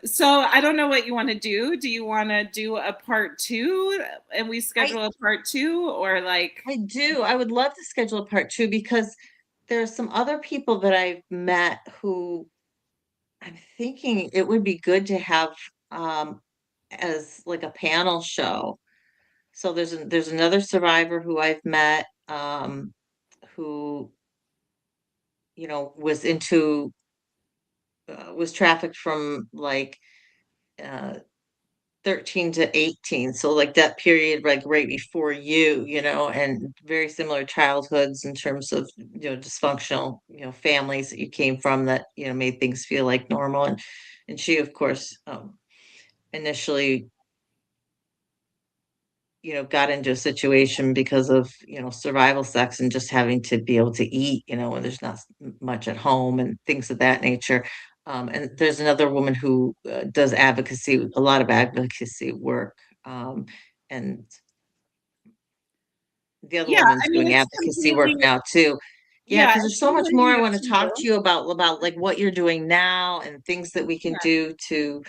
so I don't know what you want to do. Do you want to do a part two and we I schedule a part two, or like, I do. I would love to schedule a part two because there's some other people that I've met who I'm thinking it would be good to have um as like a panel show. So there's another survivor who I've met who was trafficked from like uh 13 to 18, so like that period like right before and very similar childhoods in terms of dysfunctional families that you came from that made things feel like normal, and she of course initially got into a situation because of survival sex and just having to be able to eat when there's not much at home and things of that nature. And there's another woman who does advocacy, a lot of advocacy work, and the other yeah, woman's I mean, doing it's advocacy work completely, now too. Yeah, yeah, because it's there's so much more I completely up want to to talk you. to you about like what you're doing now and things that we can Yeah. do to,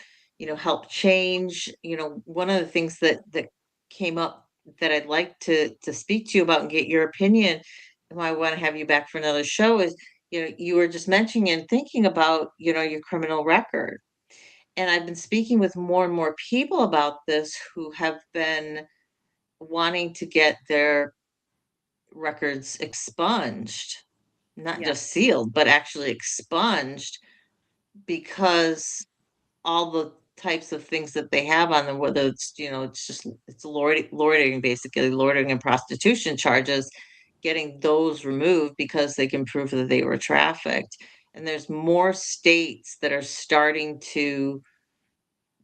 help change. One of the things that came up that I'd like to speak to you about and get your opinion, and why I want to have you back for another show is, you were just mentioning and thinking about, your criminal record. And I've been speaking with more and more people about this who have been wanting to get their records expunged, not Yeah. just sealed, but actually expunged because all the types of things that they have on them, whether it's loitering, basically loitering and prostitution charges, getting those removed because they can prove that they were trafficked. And there's more states that are starting to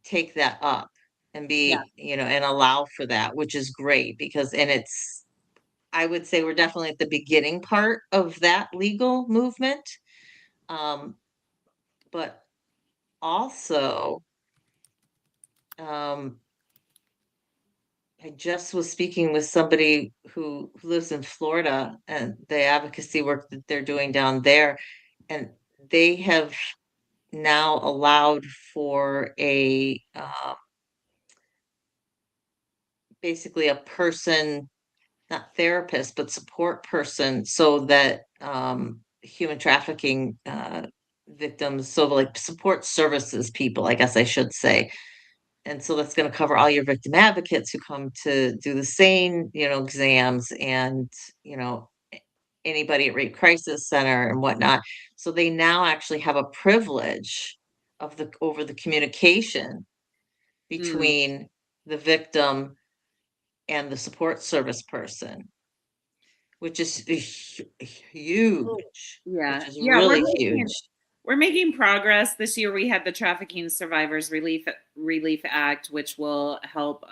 take that up and Yeah. and allow for that, which is great and I would say we're definitely at the beginning part of that legal movement. Um, but also, um, I just was speaking with somebody who lives in Florida and the advocacy work that they're doing down there, and they have now allowed for basically a person, not therapist, but support person, so that human trafficking victims, so like support services people, I guess I should say. And so that's going to cover all your victim advocates who come to do the same, exams, and, you know, anybody at Rape Crisis Center and whatnot. So they now actually have a privilege of the over the communication Mm. between the victim and the support service person, which is huge, which Yeah. is Yeah. really huge. We're making progress. This year we had the Trafficking Survivors Relief Act, which will help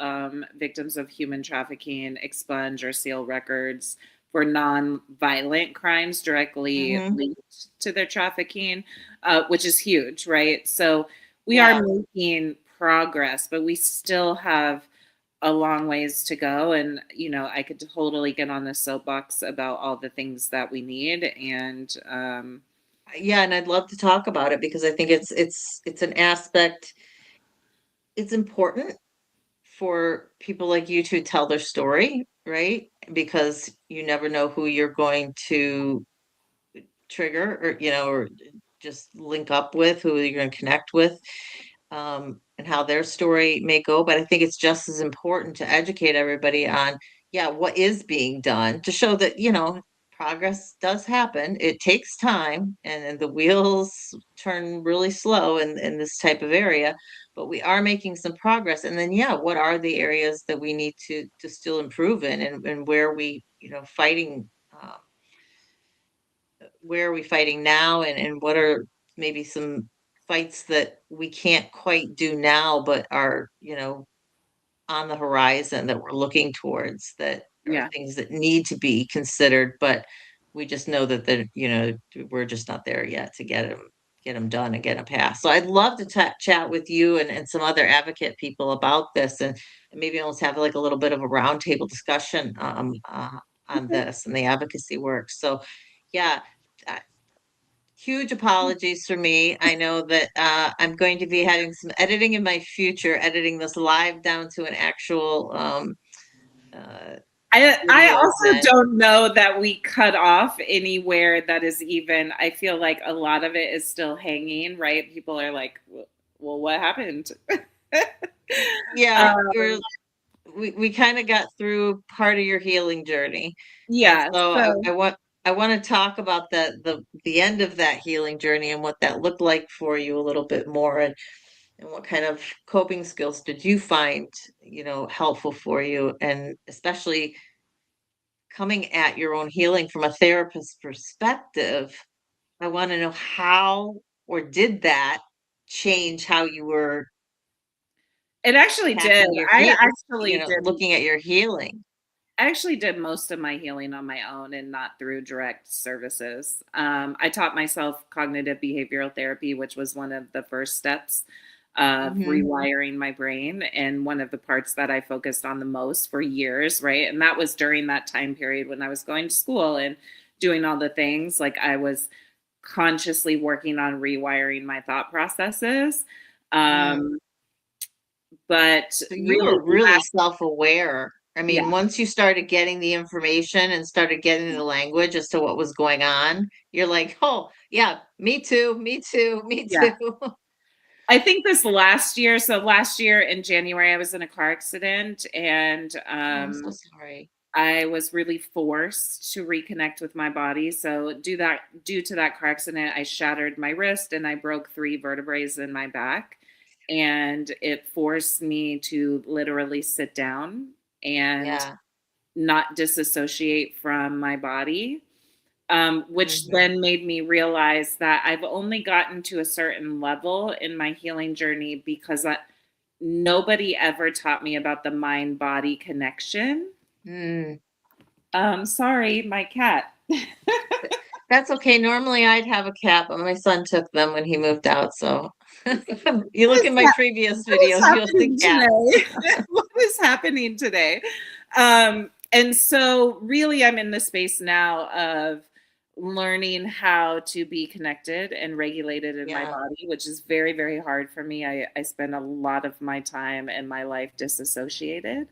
victims of human trafficking expunge or seal records for non-violent crimes directly Hmm. linked to their trafficking, which is huge, right? So we are Yeah. making progress, but we still have a long ways to go. And, I could totally get on the soapbox about all the things that we need. And Yeah, and I'd love to talk about it because I think it's an aspect. It's important for people like you to tell their story, right? Because you never know who you're going to trigger, or just link up with, who you're going to connect with. and how their story may go. But I think it's just as important to educate everybody on, yeah, what is being done to show that, progress does happen. It takes time, and the wheels turn really slow in this type of area, but we are making some progress. And then, yeah, what are the areas that we need to still improve in, and where are we, fighting? Where are we fighting now, and what are maybe some fights that we can't quite do now but are, on the horizon, that we're looking towards, that are Yeah. things that need to be considered, but we just know that we're just not there yet to get them done and get them passed. So I'd love to chat with you and some other advocate people about this, and maybe almost have like a little bit of a roundtable discussion on Okay. this and the advocacy work. So yeah, uh, huge apologies for me. I know that I'm going to be having some editing in my future, editing this live down to an actual uh, I video also then. don't know that we cut off anywhere that is even, I feel like a lot of it is still hanging, right? People are like, well, what happened? Yeah, um, we kind of got through part of your healing journey, and yeah. so So I want to talk about the end of that healing journey and what that looked like for you a little bit more, and what kind of coping skills did you find, helpful for you, and especially coming at your own healing from a therapist's perspective. I want to know how, or did that change how you were it actually did. tackling your I heal, actually did. looking at your healing. I actually did most of my healing on my own and not through direct services. I taught myself cognitive behavioral therapy, which was one of the first steps of Hmm. rewiring my brain, and one of the parts that I focused on the most for years, right? And that was during that time period when I was going to school and doing all the things. Like, I was consciously working on rewiring my thought processes. Mm. Um, but So you really, were really self-aware. I yeah, mean, once you started getting the information and started getting the language as to what was going on, you're like, oh, yeah, me too, me too, me yeah. too. I think this last year, so last year in January, I was in a car accident, and Oh, I'm so sorry. I was really forced to reconnect with my body. So due to that car accident, I shattered my wrist and I broke 3 vertebrae in my back. And it forced me to literally sit down and Yeah. not disassociate from my body, which Hmm. then made me realize that I've only gotten to a certain level in my healing journey because nobody ever taught me about the mind body connection. Mm. Sorry, my cat. That's okay. Normally I'd have a cat, but my son took them when he moved out. So you What look is at my previous what is videos, you'll see happening cats. today? What is happening today? And so really I'm in the space now of learning how to be connected and regulated in my Yeah. body, which is very, very hard for me. I spend a lot of my time and my life disassociated.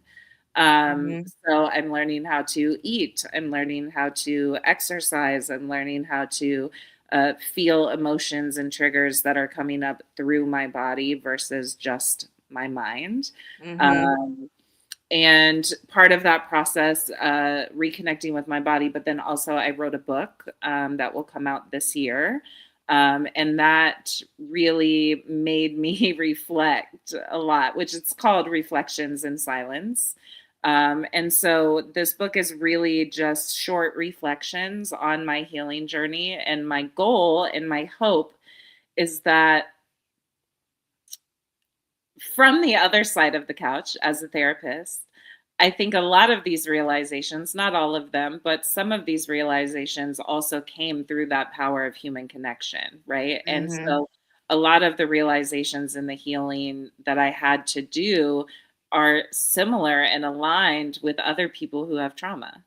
Hmm. So I'm learning how to eat. I'm learning how to exercise. I'm learning how to feel emotions and triggers that are coming up through my body versus just my mind. Hmm. Um, and part of that process, reconnecting with my body, but then also I wrote a book that will come out this year. And that really made me reflect a lot, which it's called Reflections in Silence. And so this book is really just short reflections on my healing journey. And my goal and my hope is that from the other side of the couch as a therapist, I think a lot of these realizations, not all of them, but some of these realizations also came through that power of human connection, right? And Hmm. so a lot of the realizations in the healing that I had to do are similar and aligned with other people who have trauma.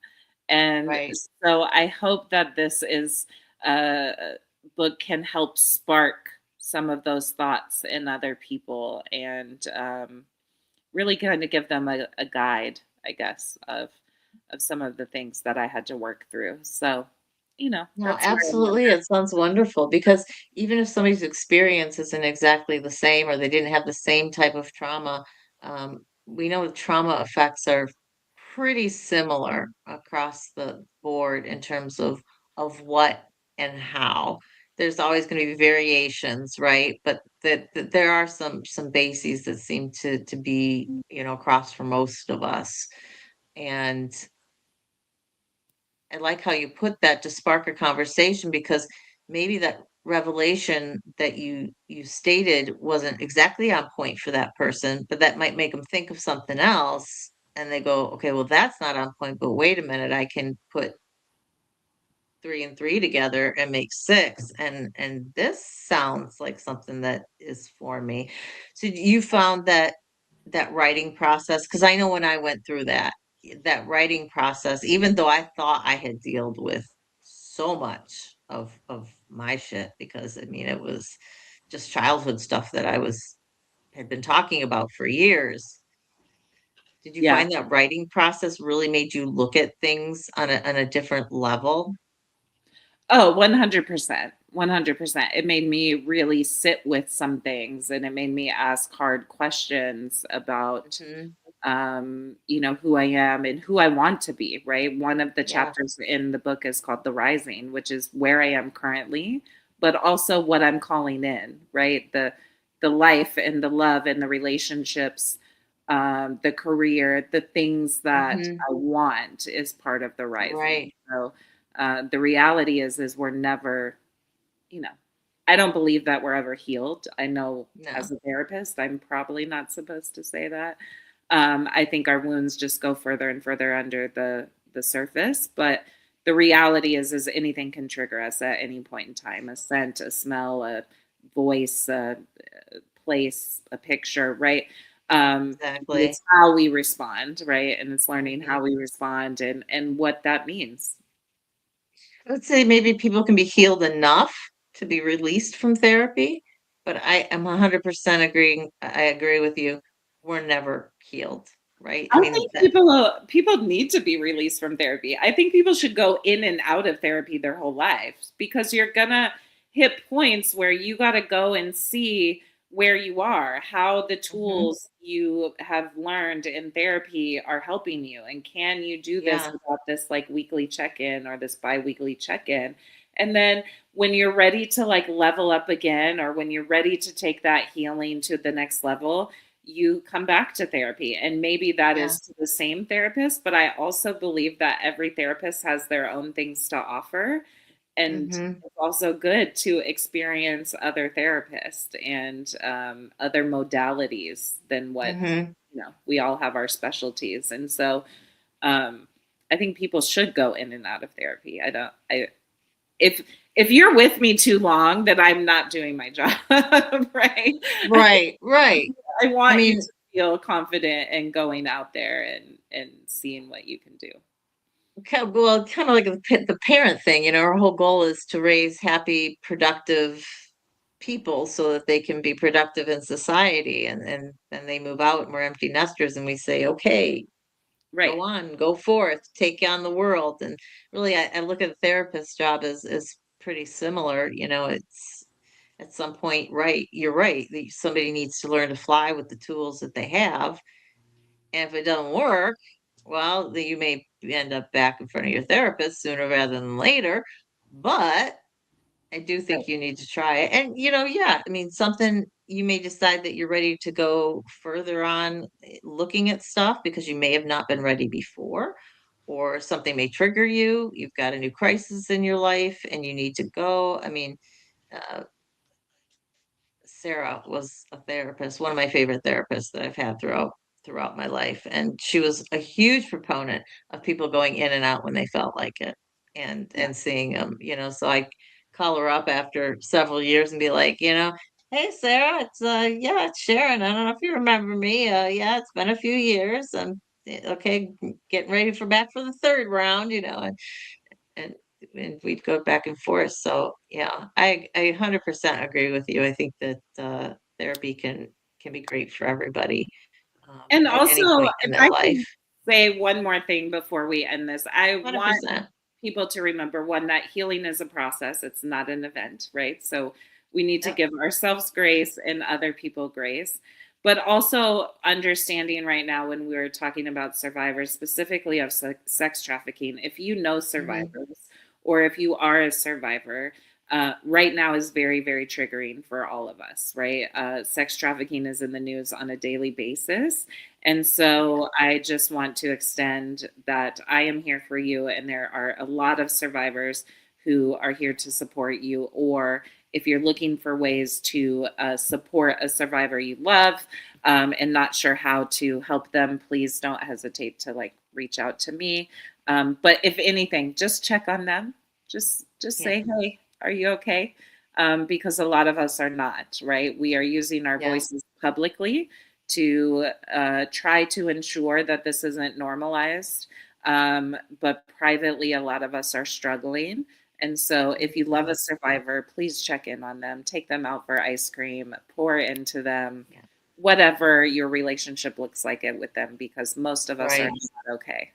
And Right. so I hope that this is a book can help spark some of those thoughts in other people, and really kind of give them a guide, I guess, of some of the things that I had to work through. So No, that's where I'm at. absolutely. It sounds wonderful because even if somebody's experience isn't exactly the same or they didn't have the same type of trauma, we know the trauma effects are pretty similar across the board in terms of what and how. There's always going to be variations, right? But that there are some bases that seem to be, across for most of us. And I like how you put that to spark a conversation because maybe that revelation that you stated wasn't exactly on point for that person, but that might make them think of something else and they go, okay, well that's not on point, but wait a minute, I can put three and three together and make six, and this sounds like something that is for me. So you found that writing process, because I know when I went through that writing process, even though I thought I had dealt with so much of my shit, because I mean it was just childhood stuff that had been talking about for years. Did you Yeah. find that writing process really made you look at things on a different level? Oh, 100%. 100%. It made me really sit with some things, and it made me ask hard questions about Hmm. who I am and who I want to be, right? One of the Yeah. chapters in the book is called The Rising, which is where I am currently, but also what I'm calling in, right? The life and the love and the relationships, the career, the things that Hmm. I want is part of the rising. Right. So the reality is we're never, you know, I don't believe that we're ever healed. I know No. as a therapist, I'm probably not supposed to say that. I think our wounds just go further and further under the surface, but the reality is anything can trigger us at any point in time. A scent, a smell, a voice, a place, a picture, right? Exactly. It's how we respond, right? And it's learning Hmm. how we respond and what that means. I would say maybe people can be healed enough to be released from therapy, but I am 100% agreeing. I agree with you. We're never healed, right? I I mean, think people need to be released from therapy. I think people should go in and out of therapy their whole lives because you're gonna hit points where you got to go and see where you are, how the mhm, tools you have learned in therapy are helping you, and can you do this yeah, without this like weekly check-in or this bi-weekly check-in? And then when you're ready to like level up again, or when you're ready to take that healing to the next level, you come back to therapy. And maybe that yeah, is to the same therapist, but I also believe that every therapist has their own things to offer. And mhm, it's also good to experience other therapists and other modalities than what, mhm. we all have our specialties. And so um, I think people should go in and out of therapy. If if you're with me too long, then I'm not doing my job, right? Right, right. I I want you mean, to feel confident in going out there and seeing what you can do. well, kind of like the parent thing, our whole goal is to raise happy, productive people so that they can be productive in society, and then they move out and we're empty nesters and we say, okay, Right. go on, go forth, take on the world. And really, I look at a therapist's job as pretty similar. It's at some point, right? You're right. Somebody needs to learn to fly with the tools that they have. And if it doesn't work, well, then you may end up back in front of your therapist sooner rather than later. But I do Right. think you need to try it. And, yeah, I mean, something you may decide that you're ready to go further on looking at stuff because you may have not been ready before, or something may trigger you. You've got a new crisis in your life and you need to go. I mean, uh, Sarah was a therapist, one of my favorite therapists that I've had throughout my life, and she was a huge proponent of people going in and out when they felt like it, and Yeah. seeing them. So I call her up after several years and be like, hey Sarah, it's Sharon. I don't know if you remember me. Yeah, it's been a few years. I'm okay, getting ready for back for the third round. And we'd go back and forth. So yeah, I 100% agree with you. I think that therapy can be great for everybody And at also, any point in if their I life. can say one more thing before we end this, I want 100%. people to remember, one, that healing is a process, it's not an event, right? So we need to Yep. give ourselves grace and other people grace. But also understanding right now, when we're talking about survivors, specifically of sex trafficking, if you know Mhm. survivors or if you are a survivor, right now is very, very triggering for all of us, right? Sex trafficking is in the news on a daily basis. And so I just want to extend that I am here for you. And there are a lot of survivors who are here to support you. Or if you're looking for ways to support a survivor you love and not sure how to help them, please don't hesitate to like reach out to me. But if anything, just check on them. Just Yeah. say, hey, are you okay? Because a lot of us are not, right? We are using our Yeah. voices publicly to try to ensure that this isn't normalized. But privately, a lot of us are struggling. And so if you love Mhm. a survivor, please check in on them, take them out for ice cream, pour into them, Yeah. whatever your relationship looks like it with them, because most of us are Right. not okay.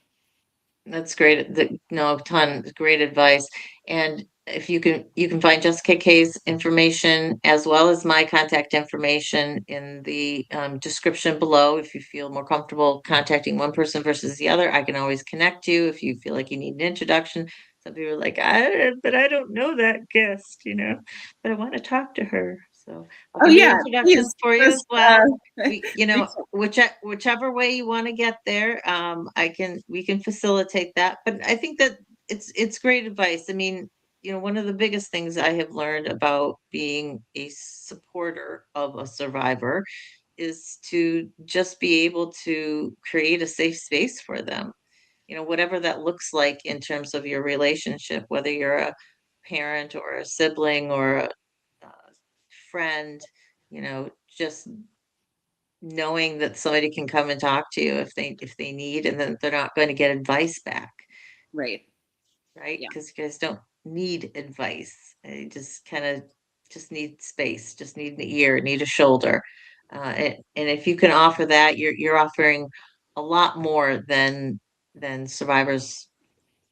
That's great. No, ton, great advice. And if you can find Jessica K's information as well as my contact information in the description below. If you feel more comfortable contacting one person versus the other, I can always connect you if you feel like you need an introduction. Some people are like, but I don't know that guest, but I want to talk to her. So I'll Oh give you yeah, introductions please for you as just well. reach. Whichever way you want to get there, we can facilitate that. But I think that it's great advice. I mean, one of the biggest things I have learned about being a supporter of a survivor is to just be able to create a safe space for them. Whatever that looks like in terms of your relationship, whether you're a parent or a sibling or a friend, just knowing that somebody can come and talk to you if they need, and then they're not going to get advice back, Right. right? Yeah. Because you guys don't need advice. You just kind of just need space, just need an ear, need a shoulder. And if you can offer that, you're offering a lot more than survivors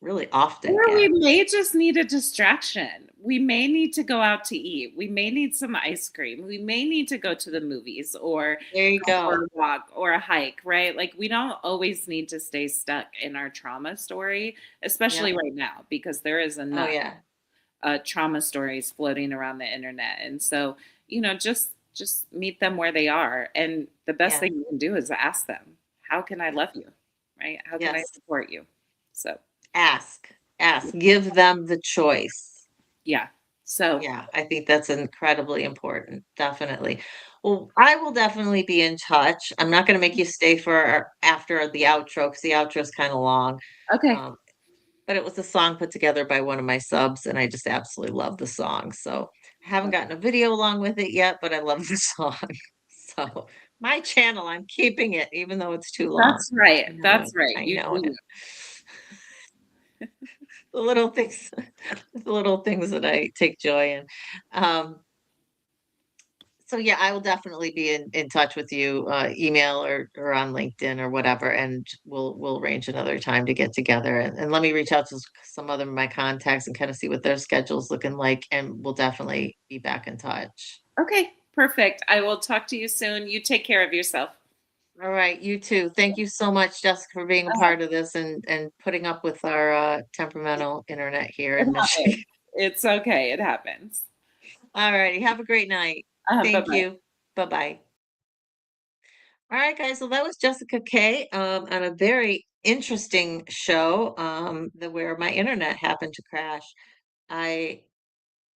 really often Or we get. may just need a distraction. We may need to go out to eat. We may need some ice cream. We may need to go to the movies or There you go for go. a walk or a hike, right? Like we don't always need to stay stuck in our trauma story, especially Yep. right now, because there is Oh enough yeah. trauma stories floating around the internet. And so, just meet them where they are. And the best Yeah. thing you can do is ask them, how can I Yeah. love you? Right? How can I Yes. support you? So, Ask, give them the choice. yeah. So, Yeah, I think that's incredibly important. Definitely. Well, I will definitely be in touch. I'm not going to make you stay for after the outro because the outro is kind of long. okay. Um, but it was a song put together by one of my subs, and I just absolutely love the song. So I haven't gotten a video along with it yet, but I love the song. So my channel, I'm keeping it, even though it's too long. That's right. I know That's it. right. I You do know it. you. The little things, the little things that I take joy in. Um, so yeah, I will definitely be in touch with you, email or on LinkedIn or whatever, and we'll arrange another time to get together. And let me reach out to some other of my contacts and kind of see what their schedule's looking like, and we'll definitely be back in touch. Okay. Perfect. I will talk to you soon. You take care of yourself. All right, you too. Thank you so much, Jessica, for being a part of this and putting up with our temperamental internet here It in Michigan. happens. It's okay. It happens. All righty, have a great night. Bye Thank bye. you. Bye bye. All right, guys. So that was Jessica K on a very interesting show where my internet happened to crash. I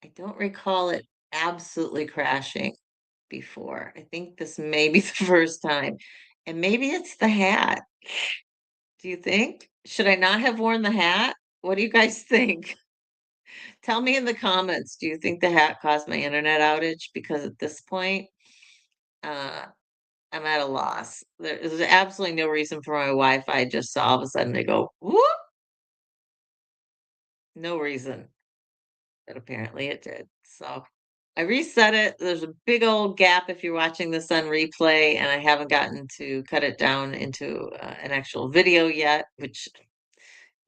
I don't recall it absolutely crashing before. I think this may be the first time. And maybe it's the hat. Do you think? Should I not have worn the hat? What do you guys think? Tell me in the comments. Do you think the hat caused my internet outage? Because at this point, uh, I'm at a loss. There's absolutely no reason for my Wi-Fi just to all of a sudden to go whoop. No reason, but apparently it did. So I reset it. There's a big old gap if you're watching this on replay, and I haven't gotten to cut it down into an actual video yet, which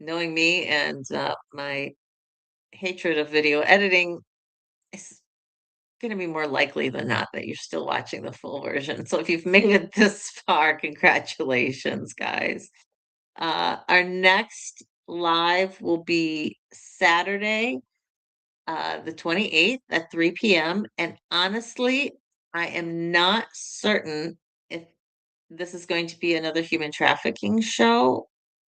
knowing me and my hatred of video editing, it's going to be more likely than not that you're still watching the full version. So if you've made it this far, congratulations, guys. Our next live will be Saturday, the 28th at 3 p.m. And honestly, I am not certain if this is going to be another human trafficking show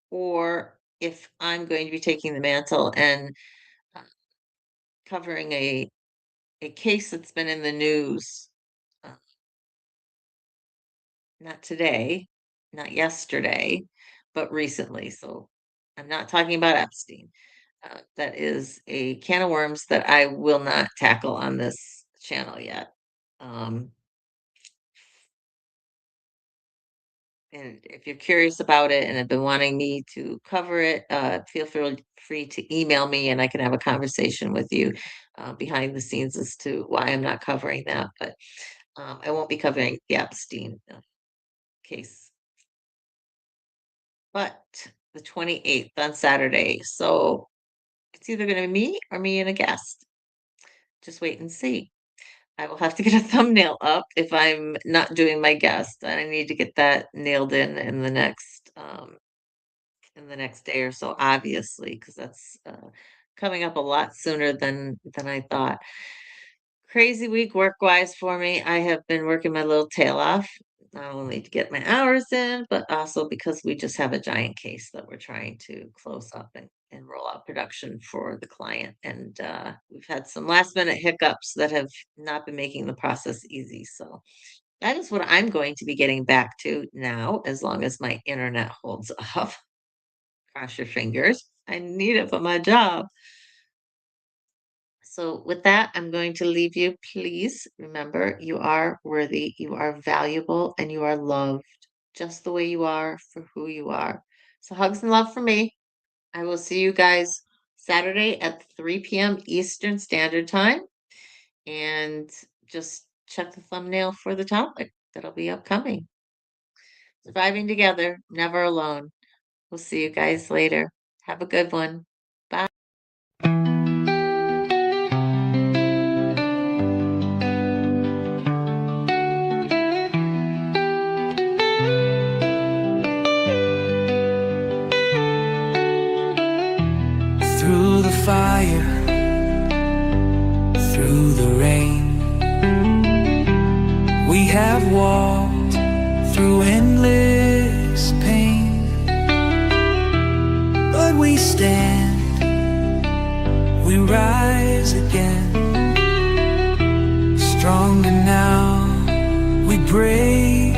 or if I'm going to be taking the mantle and uh, covering a case that's been in the news. Uh, not today, not yesterday, but recently. So I'm not talking about Epstein. That is a can of worms that I will not tackle on this channel yet. And if you're curious about it and have been wanting me to cover it, feel free to email me and I can have a conversation with you behind the scenes as to why I'm not covering that. But I won't be covering the Epstein case. But the 28th on Saturday. So it's either going to be me or me and a guest. Just wait and see. I will have to get a thumbnail up if I'm not doing my guest. I need to get that nailed in the next day or so, obviously, because that's coming up a lot sooner than I thought. Crazy week work-wise for me. I have been working my little tail off, not only to get my hours in, but also because we just have a giant case that we're trying to close up and roll out production for the client. And we've had some last-minute hiccups that have not been making the process easy. So that is what I'm going to be getting back to now, as long as my internet holds up. Cross your fingers. I need it for my job. So with that, I'm going to leave you. Please remember, you are worthy, you are valuable, and you are loved just the way you are for who you are. So hugs and love from me. I will see you guys Saturday at 3 p.m. Eastern Standard Time. And just check the thumbnail for the topic that'll be upcoming. Surviving together, never alone. We'll see you guys later. Have a good one. Bye. Through the fire, through the rain, we have walked through endless pain, but we stand, we rise again, stronger now, we break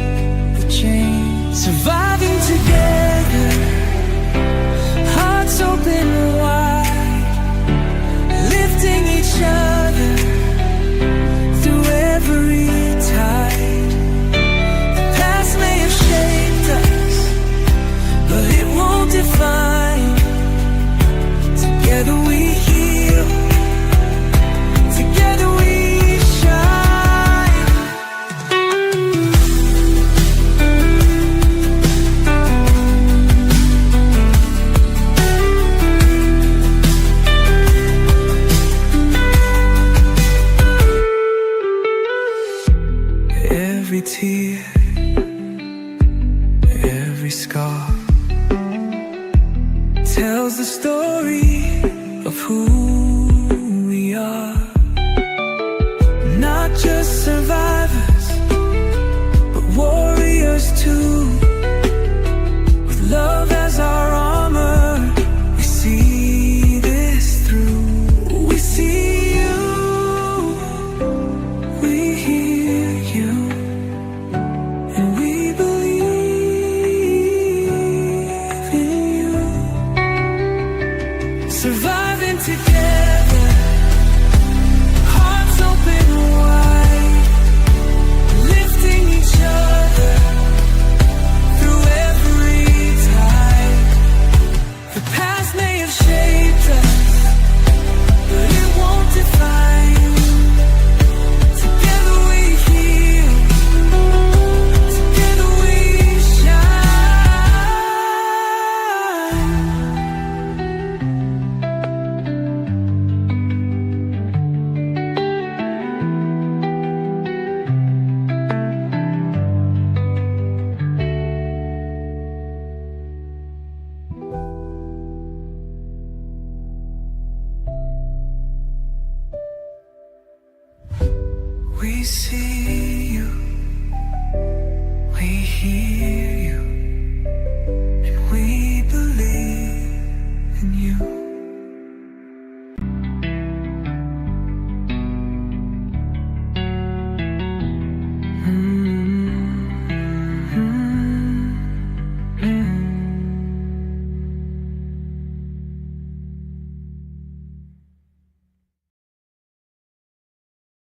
the chain, surviving together, hearts open wide, lifting each other through every tide. The past may have shaped us, but it won't define. Together we heal, together we shine. Every tear, every scar tells the story of who we are. Not just survivors, but warriors too. With love as our armor, we see this through. We see you, we hear you, and we believe in you. Surviving together, hearts open wide, lifting each other through every tide. The past may have shaped us, but it won't define. Together we heal, together we shine. We see you, we hear you, and we believe in you.